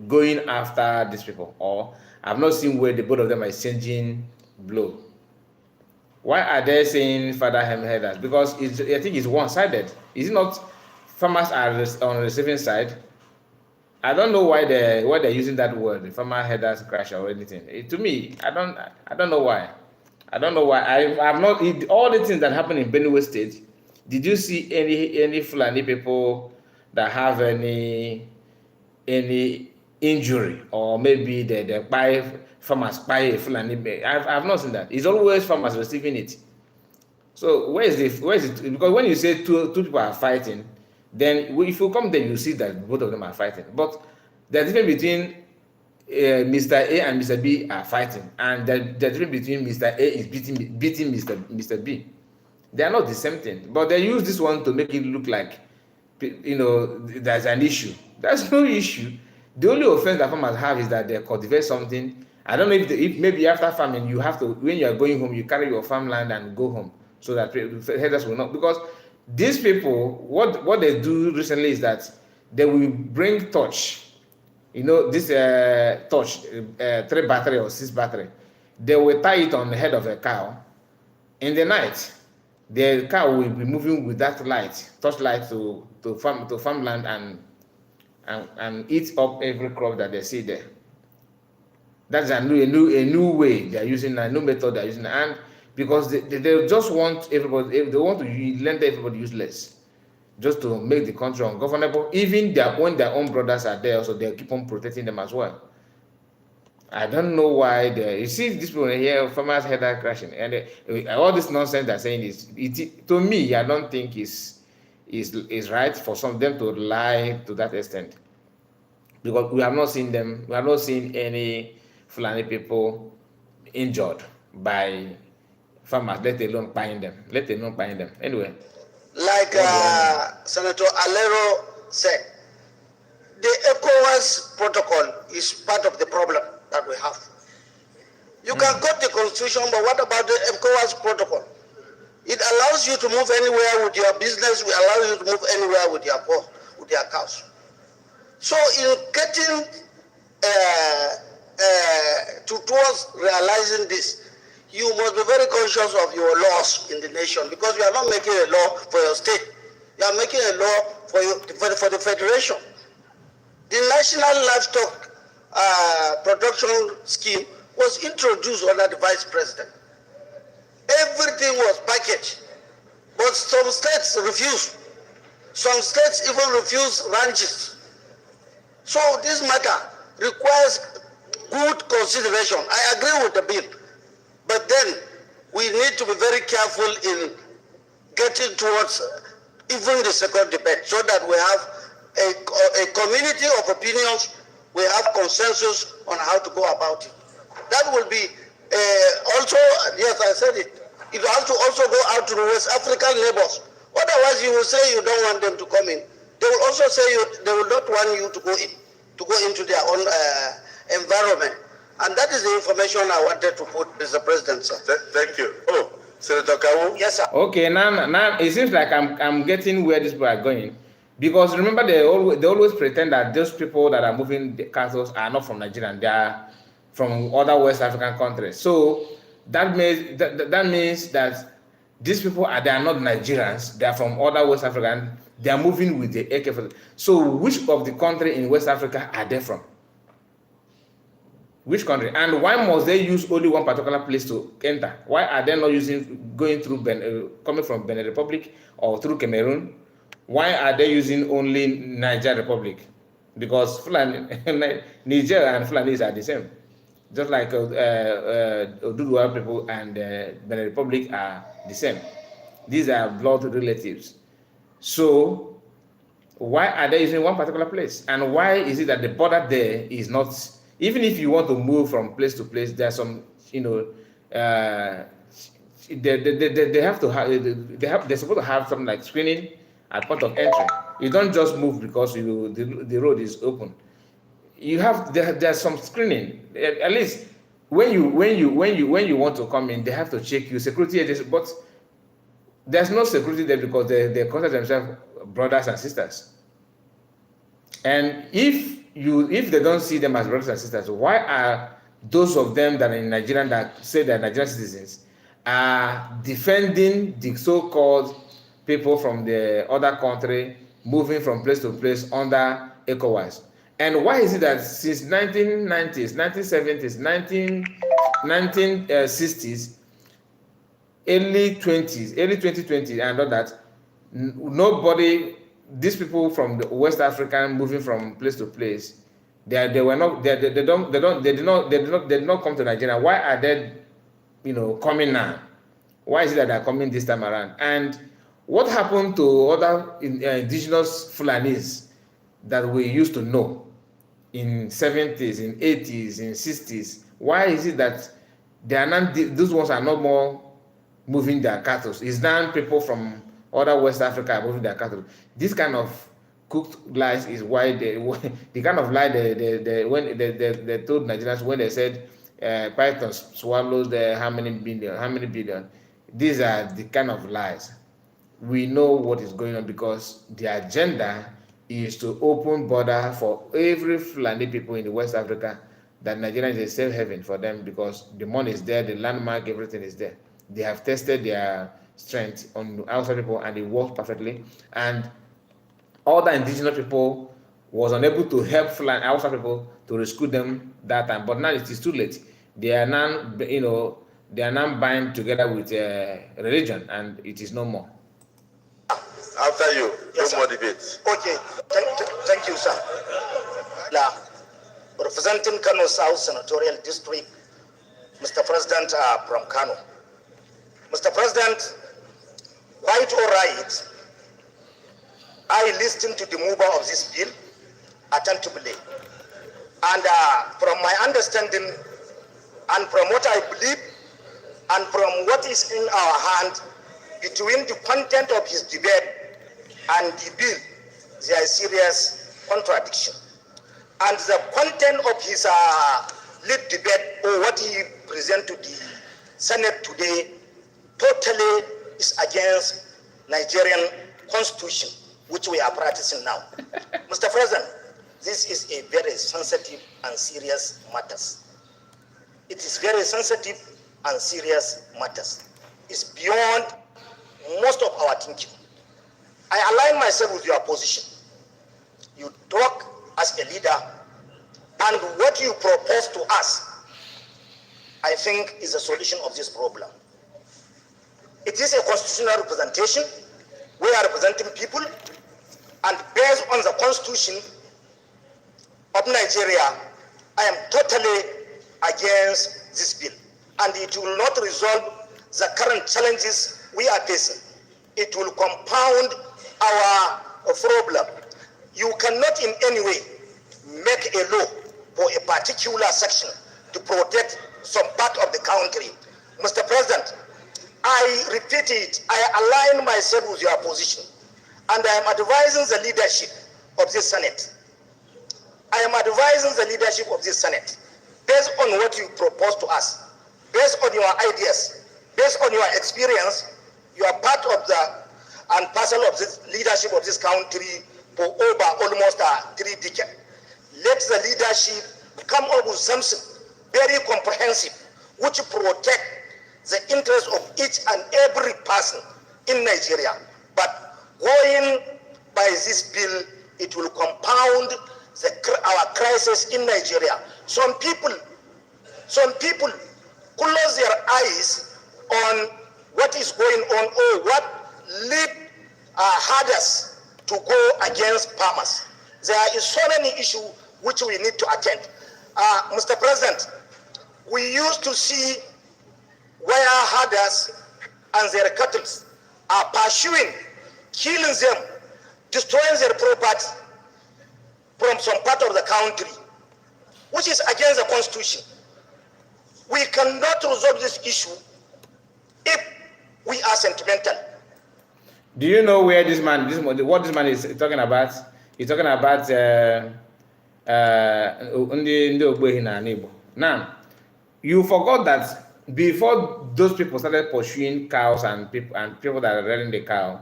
going after these people, or I've not seen where the both of them are exchanging blow. Why are they saying father headers? Because I think it's one-sided. Is it not? Farmers are on the receiving side. I don't know why they're using that word, the farmer headers crash or anything. To me, I don't know why. I don't know why. I've not all the things that happen in Benue State. Did you see any Fulani people that have any injury, or maybe the farmers buy Fulani? I've not seen that. It's always farmers receiving it. So where is it? Because when you say two people are fighting, then if you come there, you see that both of them are fighting. But the difference between Mr. A and Mr. B are fighting, and the difference between Mr. A is beating Mr. B. They are not the same thing. But they use this one to make it look like, there's an issue. There's no issue. The only offense that farmers have is that they cultivate something. I don't know if maybe after farming you have to, when you are going home, you carry your farmland and go home, so that headers will not, because these people, what they do recently is that they will bring torch, this torch, 3 battery or 6 battery. They will tie it on the head of a cow. In the night, the cow will be moving with that torch light to farmland and eat up every crop that they see there. That's a new way they are using, a new method they are using, and because they just want everybody, they want to render everybody useless, just to make the country ungovernable. Even when their own brothers are there, so they keep on protecting them as well. I don't know why you see these people here, farmers' header crashing, and all this nonsense they're saying to me, I don't think is right for some of them to lie to that extent, because we have not seen any Fulani people injured by farmers, let alone buying them. Anyway. Like Senator Alero said, the ECOWAS protocol is part of the problem that we have. You can cut the constitution, but what about the ECOWAS protocol? It allows you to move anywhere with your business. We allow you to move anywhere with your cows. So in getting towards realizing this, you must be very conscious of your laws in the nation, because you are not making a law for your state. You are making a law for the federation. The National Livestock Production Scheme was introduced under the Vice President. Everything was packaged, but some states refused. Some states even refused ranches. So this matter requires good consideration. I agree with the bill, but then we need to be very careful in getting towards even the second debate, so that we have a community of opinions, we have consensus on how to go about it. That will be also, yes, I said it, it has to also go out to the West African neighbors. Otherwise, you will say you don't want them to come in. They will also say they will not want you to go into their own environment. And that is the information I wanted to put, Mr. President, sir. Thank you. Oh, Senator Kawu? Yes, sir. Okay, now it seems like I'm getting where these people are going, because remember they always pretend that those people that are moving the cattle are not from Nigeria, they are from other West African countries. So that means that these people they are not Nigerians, they are from other West African. They are moving with the AK. So which of the country in West Africa are they from? Which country? And why must they use only one particular place to enter? Why are they not going through coming from Benin Republic or through Cameroon? Why are they using only Niger Republic? Because Niger and Fulanis are the same. Just like Oduduwa people and Benin Republic are the same. These are blood relatives. So why are they using one particular place? And why is it that the border there is not? Even if you want to move from place to place, there's some, they have to have, they're supposed to have something like screening at point of entry. You don't just move because the road is open. You have there's some screening. At least when you want to come in, they have to check you, security agency. But there's no security there because they consider themselves brothers and sisters. And if they don't see them as brothers and sisters, why are those of them that are in Nigeria that say they're Nigerian citizens are defending the so-called people from the other country moving from place to place under ECOWAS? And why is it that since 1990s, 1970s, 1960s, early 2020 and all that, nobody, these people from the West African moving from place to place, they did not come to Nigeria. Why are they, coming now? Why is it that they're coming this time around? And what happened to other indigenous Fulanis that we used to know in 70s, in 80s, in 60s? Why is it that they are not? Those ones are not more moving their cattle? It's now people from other West Africa are moving their cattle. This kind of cooked lies is why the kind of lie when they told Nigerians when they said Python swallows how many billion. These are the kind of lies. We know what is going on because the agenda is to open border for every Fulani people in the West Africa, that Nigeria is a safe haven for them because the money is there, the landmark, everything is there. They have tested their strength on outside people and it works perfectly. And other indigenous people was unable to help Fulani outside people to rescue them that time. But now it is too late. They are now, they are now bound together with religion, and it is no more. After you, Yes, no more debate. Okay, thank you, sir. Representing Kano South Senatorial District, Mr. President from Kano. Mr. President, quite all right, I listened to the mover of this bill attentively. And from my understanding, and from what I believe, and from what is in our hand, between the content of his debate and the bill, there is serious contradiction. And the content of his lead debate, or what he presented to the Senate today, totally is against Nigerian constitution, which we are practicing now. Mr. President, this is a very sensitive and serious matters. It is very sensitive and serious matters. It's beyond most of our thinking. I align myself with your position. You talk as a leader, and what you propose to us, I think, is a solution of this problem. It is a constitutional representation. We are representing people, and based on the constitution of Nigeria, I am totally against this bill, and it will not resolve the current challenges we are facing. It will compound our problem. You cannot in any way make a law for a particular section to protect some part of the country. Mr. President, I repeat it, I align myself with your position, and I am advising the leadership of this Senate. I am advising the leadership of this Senate, based on what you propose to us, based on your ideas, Based on your experience, you are part of the and parcel of this leadership of this country for over almost 3 decades. Let the leadership come up with something very comprehensive which protect the interests of each and every person in Nigeria. But going by this bill, it will compound our crisis in Nigeria. Some people close their eyes on what is going on or what lead herders to go against farmers. There is so many issues which we need to attend. Mr. President, we used to see where herders and their cattle are pursuing, killing them, destroying their property from some part of the country, which is against the Constitution. We cannot resolve this issue if we are sentimental. Do you know where what this man is talking about? He's talking about now, you forgot that before those people started pursuing cows and people that are rearing the cow,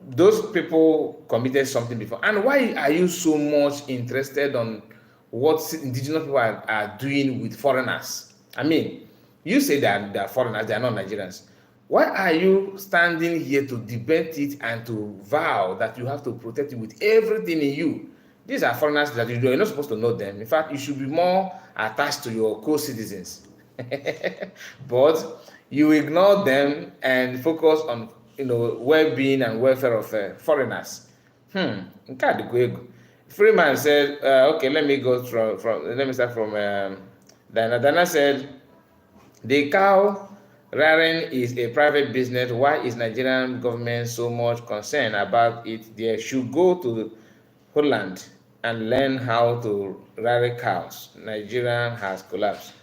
those people committed something before. And why are you so much interested on what indigenous people are doing with foreigners? I mean, you say that they are foreigners, they are not Nigerians. Why are you standing here to debate it and to vow that you have to protect it with everything in you? These are foreigners that you're not supposed to know them. In fact, you should be more attached to your co-citizens. But you ignore them and focus on well-being and welfare of foreigners. Freeman said, okay, let me start from Dana. Dana said, the cow rearing is a private business. Why is Nigerian government so much concerned about it? They should go to Holland and learn how to rear cows. Nigeria has collapsed.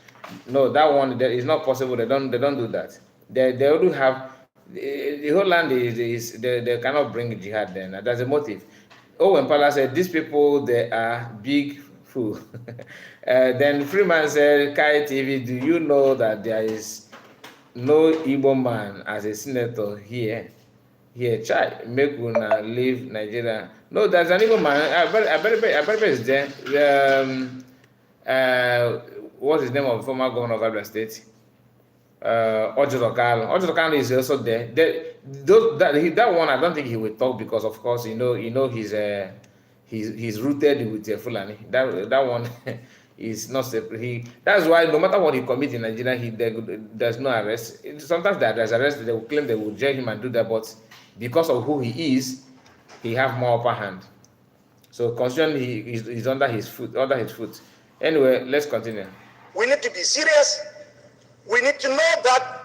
No, that one that is not possible. They don't do that. They do have the Holland they cannot bring jihad. Then that's a motive. Owen Pala said these people they are big fool. Then Freeman said, Kai TV, do you know that there is no Igbo man as a senator here? Chai, make una leave Nigeria. No, there's an Igbo man. I bet is there. What's his name of former governor of Abia State? Ojo Kano is also there. That one I don't think he will talk because of course he's rooted with Fulani. That one is not separate. That's why no matter what he commits in Nigeria, there's no arrest. Sometimes there's arrest. They will claim they will jail him and do that, but because of who he is, he have more upper hand. So constitution is under his foot. Anyway, let's continue. We need to be serious. We need to know that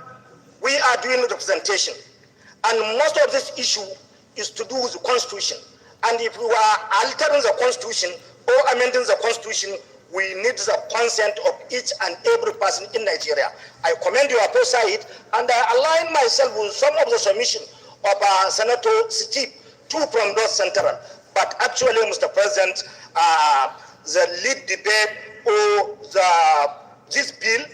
we are doing representation. And most of this issue is to do with the Constitution. And if we are altering the Constitution or amending the Constitution, we need the consent of each and every person in Nigeria. I commend your foresight, and I align myself with some of the submission of Senator Steve, too, from North Central. But actually, Mr. President, the lead debate or this bill,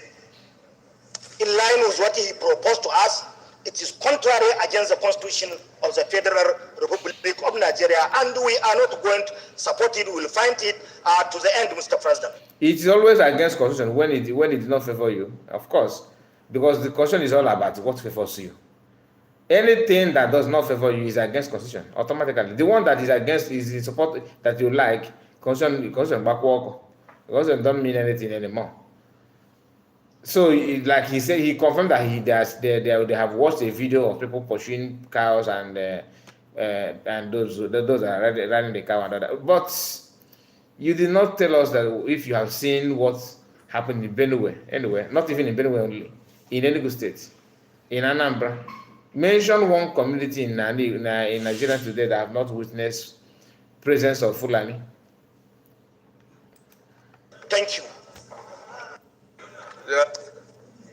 in line with what he proposed to us, it is contrary against the Constitution of the Federal Republic of Nigeria, and we are not going to support it. We will fight it to the end, Mr. President. It is always against Constitution when it does not favor you, of course, because the Constitution is all about what favors you. Anything that does not favor you is against Constitution automatically. The one that is against is the support that you like. Constitution backward. Constitution don't mean anything anymore. So, like he said, he confirmed that they have watched a video of people pursuing cows and those that are riding the cow and all that. But you did not tell us that if you have seen what happened in Benue, anyway, not even in Benue only, in Enugu State, in Anambra. Mention one community in Nigeria today that have not witnessed presence of Fulani. Thank you.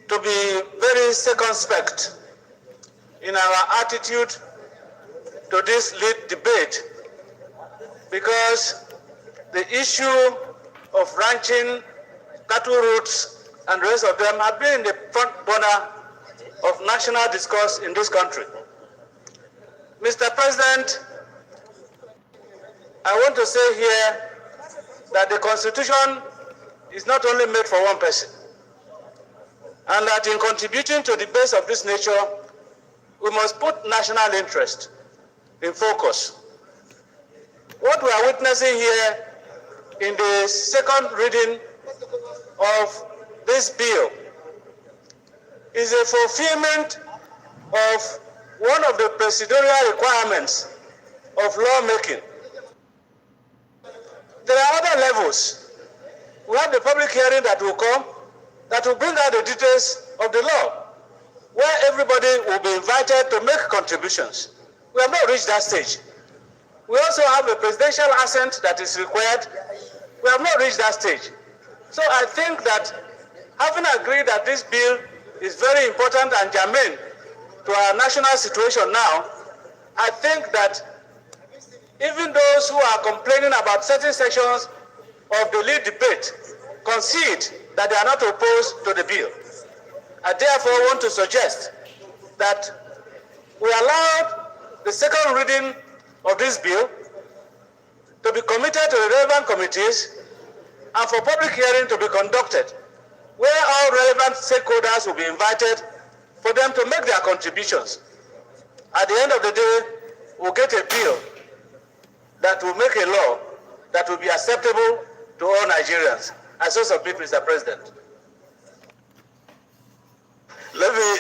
To be very circumspect in our attitude to this lead debate, because the issue of ranching, cattle routes, and the rest of them have been in the front burner of national discourse in this country. Mr. President, I want to say here that the Constitution is not only made for one person, and that in contributing to debates of this nature, we must put national interest in focus. What we are witnessing here in the second reading of this bill is a fulfillment of one of the procedural requirements of lawmaking. There are other levels. We have the public hearing that will come, that will bring out the details of the law, where everybody will be invited to make contributions. We have not reached that stage. We also have a presidential assent that is required. We have not reached that stage. So I think that having agreed that this bill is very important and germane to our national situation now, I think that even those who are complaining about certain sections of the lead debate concede that they are not opposed to the bill. I therefore want to suggest that we allow the second reading of this bill to be committed to the relevant committees and for public hearing to be conducted, where all relevant stakeholders will be invited for them to make their contributions. At the end of the day, we'll get a bill that will make a law that will be acceptable to all Nigerians. I so submit, Mr. President. Let me,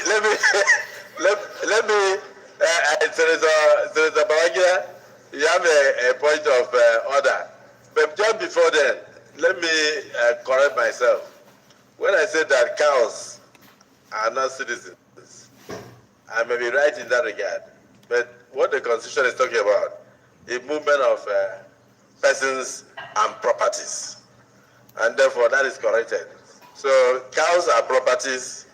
Senator Babangida, you have a point of order. But just before then, let me correct myself. When I said that cows are not citizens, I may be right in that regard. But what the Constitution is talking about is movement of persons and properties. And therefore, that is corrected. So cows are properties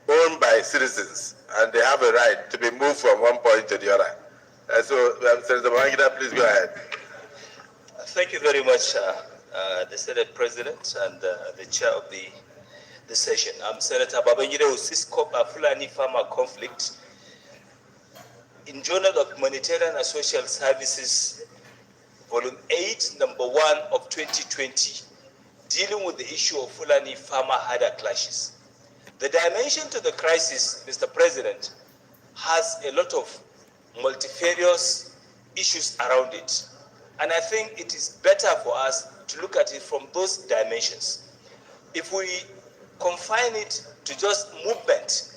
owned by citizens, and they have a right to be moved from one point to the other. So, Senator Babangida, please go ahead. Thank you very much, the Senate President and the Chair of the session. I'm Senator Babangida Usisko, Fulani Farmer Conflict. In Journal of Humanitarian and Social Services, Volume 8, Number 1 of 2020, dealing with the issue of Fulani farmer-herder clashes. The dimension to the crisis, Mr. President, has a lot of multifarious issues around it. And I think it is better for us to look at it from those dimensions. If we confine it to just movement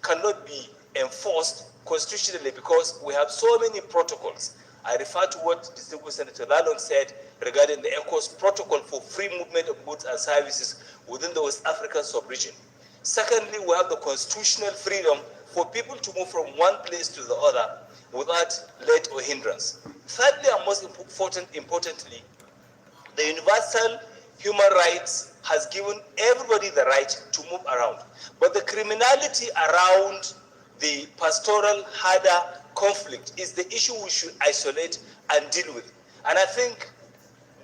cannot be enforced constitutionally because we have so many protocols. I refer to what Distinguished Senator Lalong said regarding the ECOWAS protocol for free movement of goods and services within the West African sub-region. Secondly, we have the constitutional freedom for people to move from one place to the other without let or hindrance. Thirdly, and most importantly, the universal human rights has given everybody the right to move around. But the criminality around the pastoral herder conflict is the issue we should isolate and deal with. And I think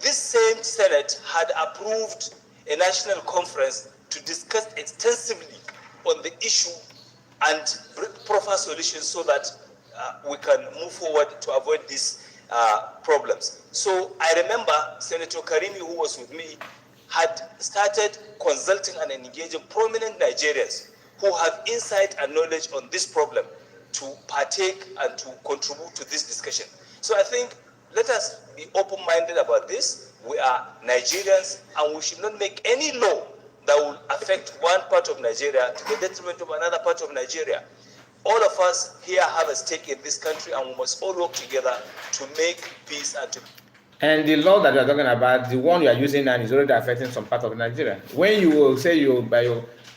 this same Senate had approved a national conference to discuss extensively on the issue and bring proper solutions so that we can move forward to avoid these problems. So I remember Senator Karimi, who was with me, had started consulting and engaging prominent Nigerians who have insight and knowledge on this problem to partake and to contribute to this discussion. So I think let us be open-minded about this. We are Nigerians and we should not make any law that will affect one part of Nigeria to the detriment of another part of Nigeria. All of us here have a stake in this country and we must all work together to make peace and to... And the law that you are talking about, the one you are using now is already affecting some part of Nigeria. When you will say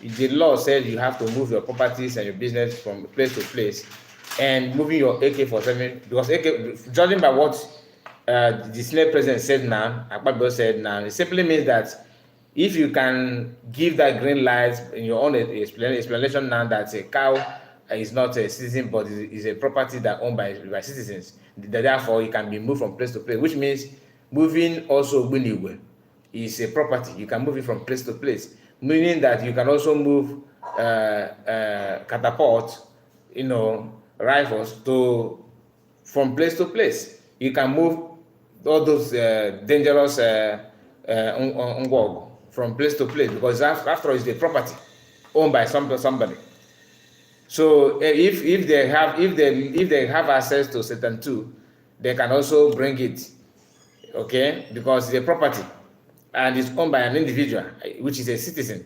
the law says you have to move your properties and your business from place to place, and moving your AK-47, because judging by what the Senate President said now, Akpabio said now, it simply means that if you can give that green light in your own explanation now that a cow is not a citizen but is a property that owned by citizens, therefore it can be moved from place to place, which means moving also Buniwe is a property. You can move it from place to place. meaning that you can also move catapult, rifles from place to place. You can move all those dangerous ngwog from place to place, because after all, it's the property owned by somebody. So if they have access to Satan 2, they can also bring it, okay, because it's a property and it's owned by an individual, which is a citizen.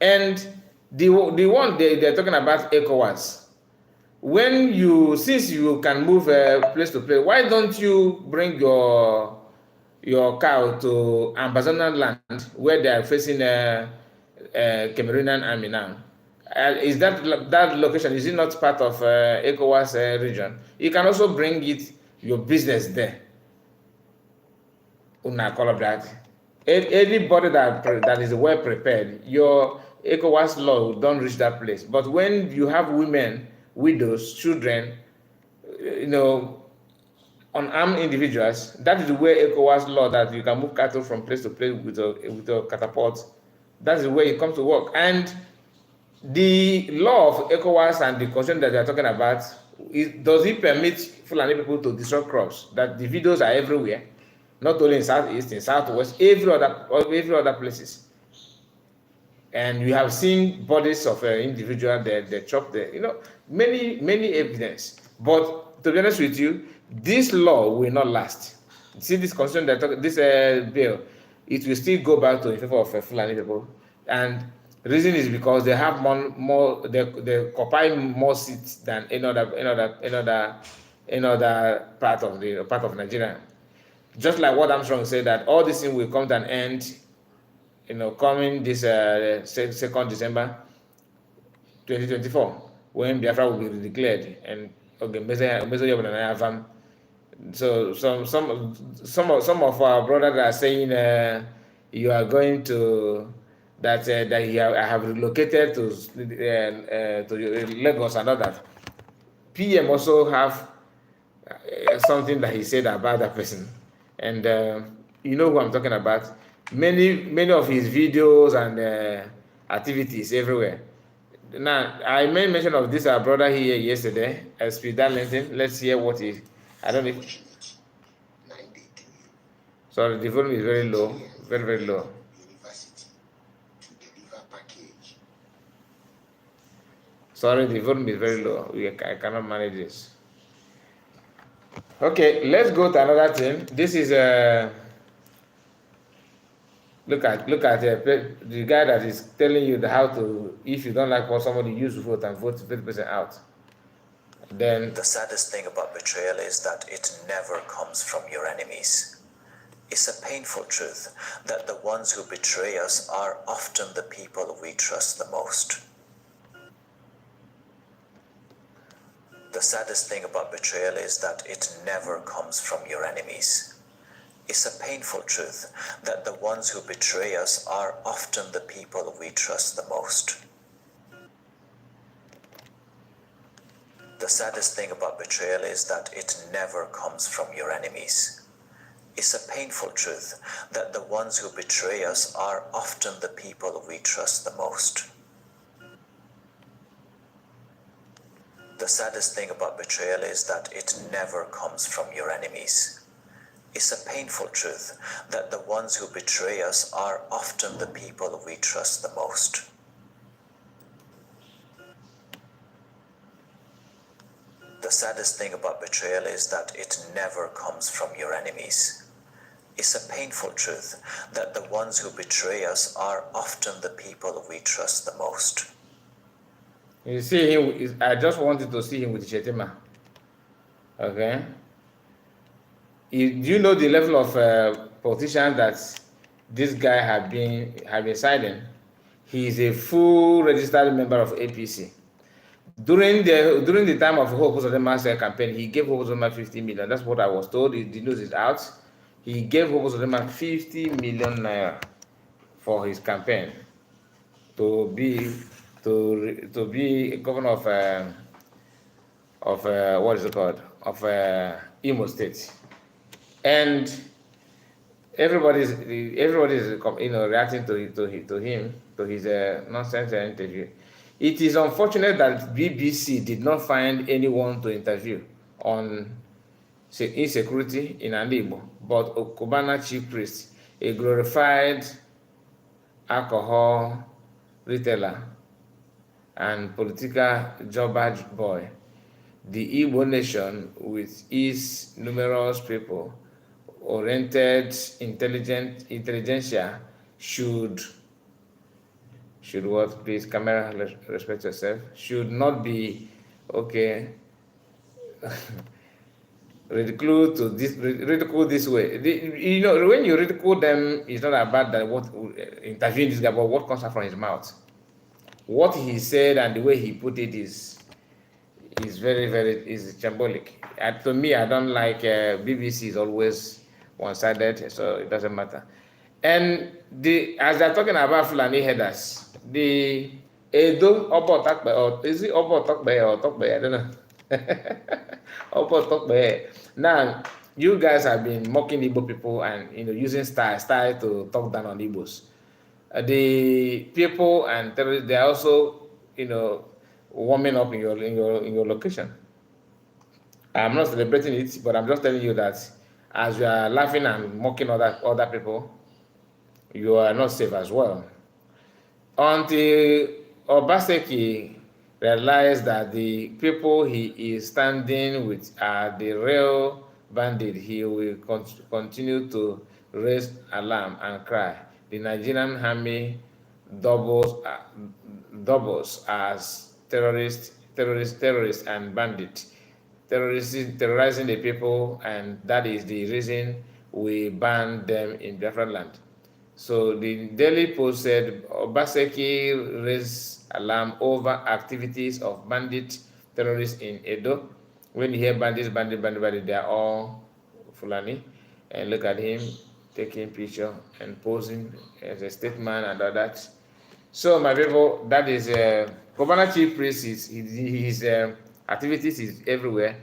And the one they're talking about, ECOWAS, since you can move place to place, why don't you bring your cow to Ambazonian land, where they are facing Cameroonian army now? Is that location, is it not part of ECOWAS region? You can also bring your business there. Una call of that. Anybody that is well prepared, your ECOWAS law don't reach that place. But when you have women, widows, children, unarmed individuals, that is where ECOWAS law that you can move cattle from place to place with a catapult. That is where it comes to work. And the law of ECOWAS and the constitution that they are talking about, does it permit Fulani people to destroy crops? That the videos are everywhere, not only in Southeast, in Southwest, every other places. And we have seen bodies of individuals they chop many evidence. But to be honest with you, this law will not last. See this constitution this bill, it will still go back to in favor of Fulani people. And the reason is because they have they occupy more seats than any other part of Nigeria. Just like what Armstrong said, that all this thing will come to an end, coming this 2nd December 2024, when Biafra will be declared. And so some of our brothers are saying you are going to that I have relocated to Lagos and all that. PM also have something that he said about that person, and you know who I'm talking about. Many of his videos and activities everywhere. Now, I made mention of this our brother here yesterday, SP Darlington. Let's hear what he. I don't know. Sorry, the volume is very low, very low. Sorry, the volume is very low. I cannot manage this. Okay, let's go to another thing. This is look at the guy that is telling you how to, if you don't like what somebody use to vote, and vote the person out. Then the saddest thing about betrayal is that it never comes from your enemies. It's a painful truth that the ones who betray us are often the people we trust the most. The saddest thing about betrayal is that it never comes from your enemies. It's a painful truth that the ones who betray us are often the people we trust the most. The saddest thing about betrayal is that it never comes from your enemies. It's a painful truth that the ones who betray us are often the people we trust the most. The saddest thing about betrayal is that it never comes from your enemies. It's a painful truth that the ones who betray us are often the people we trust the most. The saddest thing about betrayal is that it never comes from your enemies. It's a painful truth that the ones who betray us are often the people we trust the most. You see him, I just wanted to see him with Chetima. Okay? Do you know the level of politician that this guy have been signing? He is a full registered member of APC. During the time of Hope Uzodinma's campaign, he gave Hope Uzodinma 50 million. That's what I was told. The news is out. He gave Hope Uzodinma 50 million naira for his campaign to be governor of what is it called, of Imo State, and everybody is reacting to him. to his nonsense interview. It is unfortunate that BBC did not find anyone to interview on insecurity in Igbo, but Okubana chief priest, a glorified alcohol retailer and political jobber boy, the Igbo nation, with its numerous people, oriented, intelligentsia, should what, please, camera, respect yourself, should not be, okay, ridicule this way. You know, when you ridicule them, it's not about that what interviewing this guy, but what comes out from his mouth. What he said and the way he put it is very, is shambolic. To me, I don't like BBC is always one-sided, so it doesn't matter. And as they're talking about Fulani headers, the Edo Obo Takbe, or is it Obo Takbe or Takbe? I don't know. Obo Takbe. Now, you guys have been mocking Igbo people and using style to talk down on Igbos. The people and terrorists, they are also warming up in your location. I'm not celebrating it, but I'm just telling you that as you are laughing and mocking other people, you are not safe as well. Until Obaseki realized that the people he is standing with are the real bandit, he will continue to raise alarm and cry. The Nigerian army doubles as terrorists and bandits, terrorizing the people, and that is the reason we ban them in Biafra land. So the Daily Post said Obaseki raised alarm over activities of bandit terrorists in Edo. When you hear bandits, they are all Fulani. And look at him taking picture and posing as a statesman and all that. So my people, that is Governor Chief Priest. His activities is everywhere.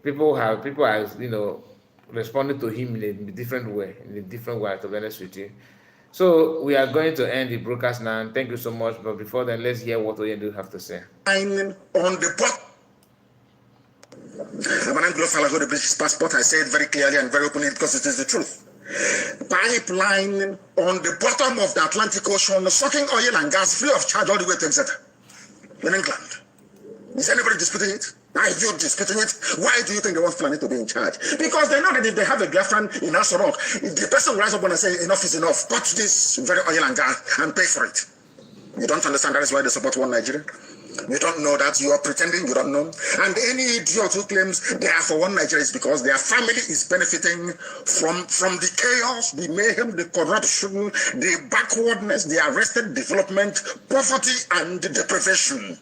People are responding to him in a different way, to be honest with you. So we are going to end the broadcast now. Thank you so much. But before then, let's hear what Oyedu have to say. On the bottom. When I'm hold the British passport, I say it very clearly and very openly because it is the truth. Pipeline on the bottom of the Atlantic Ocean, sucking oil and gas free of charge all the way to Exeter in England. Is anybody disputing it? Are you disputing it? Why do you think they want Fulani to be in charge? Because they know that if they have a Biafran in Asorok, the person will rise up and say, enough is enough. Cut this very oil and gas and pay for it. You don't understand that is why they support one Nigeria? You don't know that. You are pretending you don't know. And any idiot who claims they are for one Nigeria is because their family is benefiting from the chaos, the mayhem, the corruption, the backwardness, the arrested development, poverty, and deprivation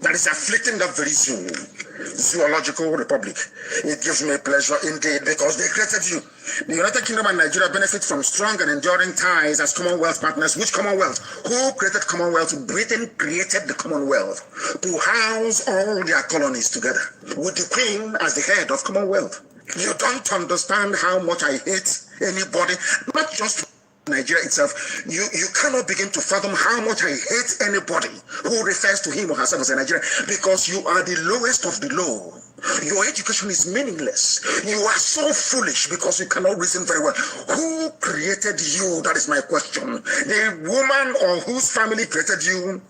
that is afflicting that very zoological republic. It gives me pleasure indeed because they created you. The United Kingdom and Nigeria benefit from strong and enduring ties as Commonwealth partners. Which Commonwealth? Who created Commonwealth? Britain created the Commonwealth to house all their colonies together with the Queen as the head of Commonwealth. You don't understand how much I hate anybody, not just Nigeria itself. You cannot begin to fathom how much I hate anybody who refers to him or herself as a Nigerian, because you are the lowest of the low. Your education is meaningless. You are so foolish because you cannot reason very well. Who created you? That is my question. The woman or whose family created you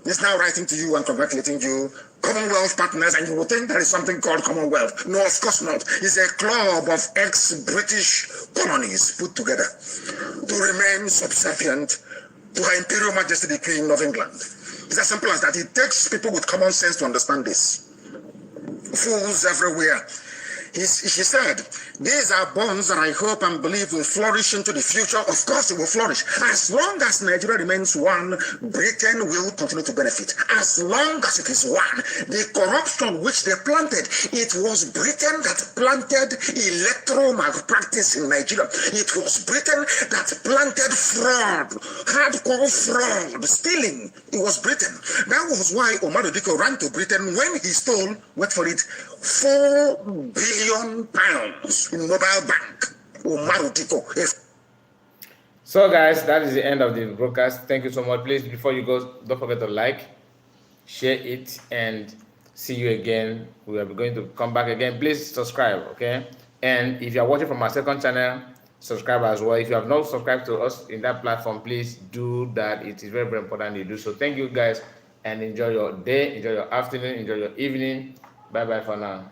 is now writing to you and congratulating you. Commonwealth partners, and you will think there is something called Commonwealth. No, of course not. It's a club of ex-British colonies put together to remain subservient to Her Imperial Majesty the Queen of England. It's as simple as that. It takes people with common sense to understand this. Fools everywhere. She said, these are bonds that I hope and believe will flourish into the future. Of course it will flourish. As long as Nigeria remains one, Britain will continue to benefit. As long as it is one, the corruption which they planted, it was Britain that planted electoral malpractice in Nigeria. It was Britain that planted fraud, hardcore fraud, stealing. It was Britain. That was why Omar Diko ran to Britain when he stole, wait for it, £4 billion in mobile bank. So guys, that is the end of the broadcast. Thank you so much. Please, before you go, don't forget to like, share it, and see you again. We are going to come back again. Please subscribe, okay? And if you are watching from our second channel, subscribe as well. If you have not subscribed to us in that platform, please do that. It is very, very important you do so. Thank you guys, and enjoy your day, enjoy your afternoon, enjoy your evening. Bye bye for now.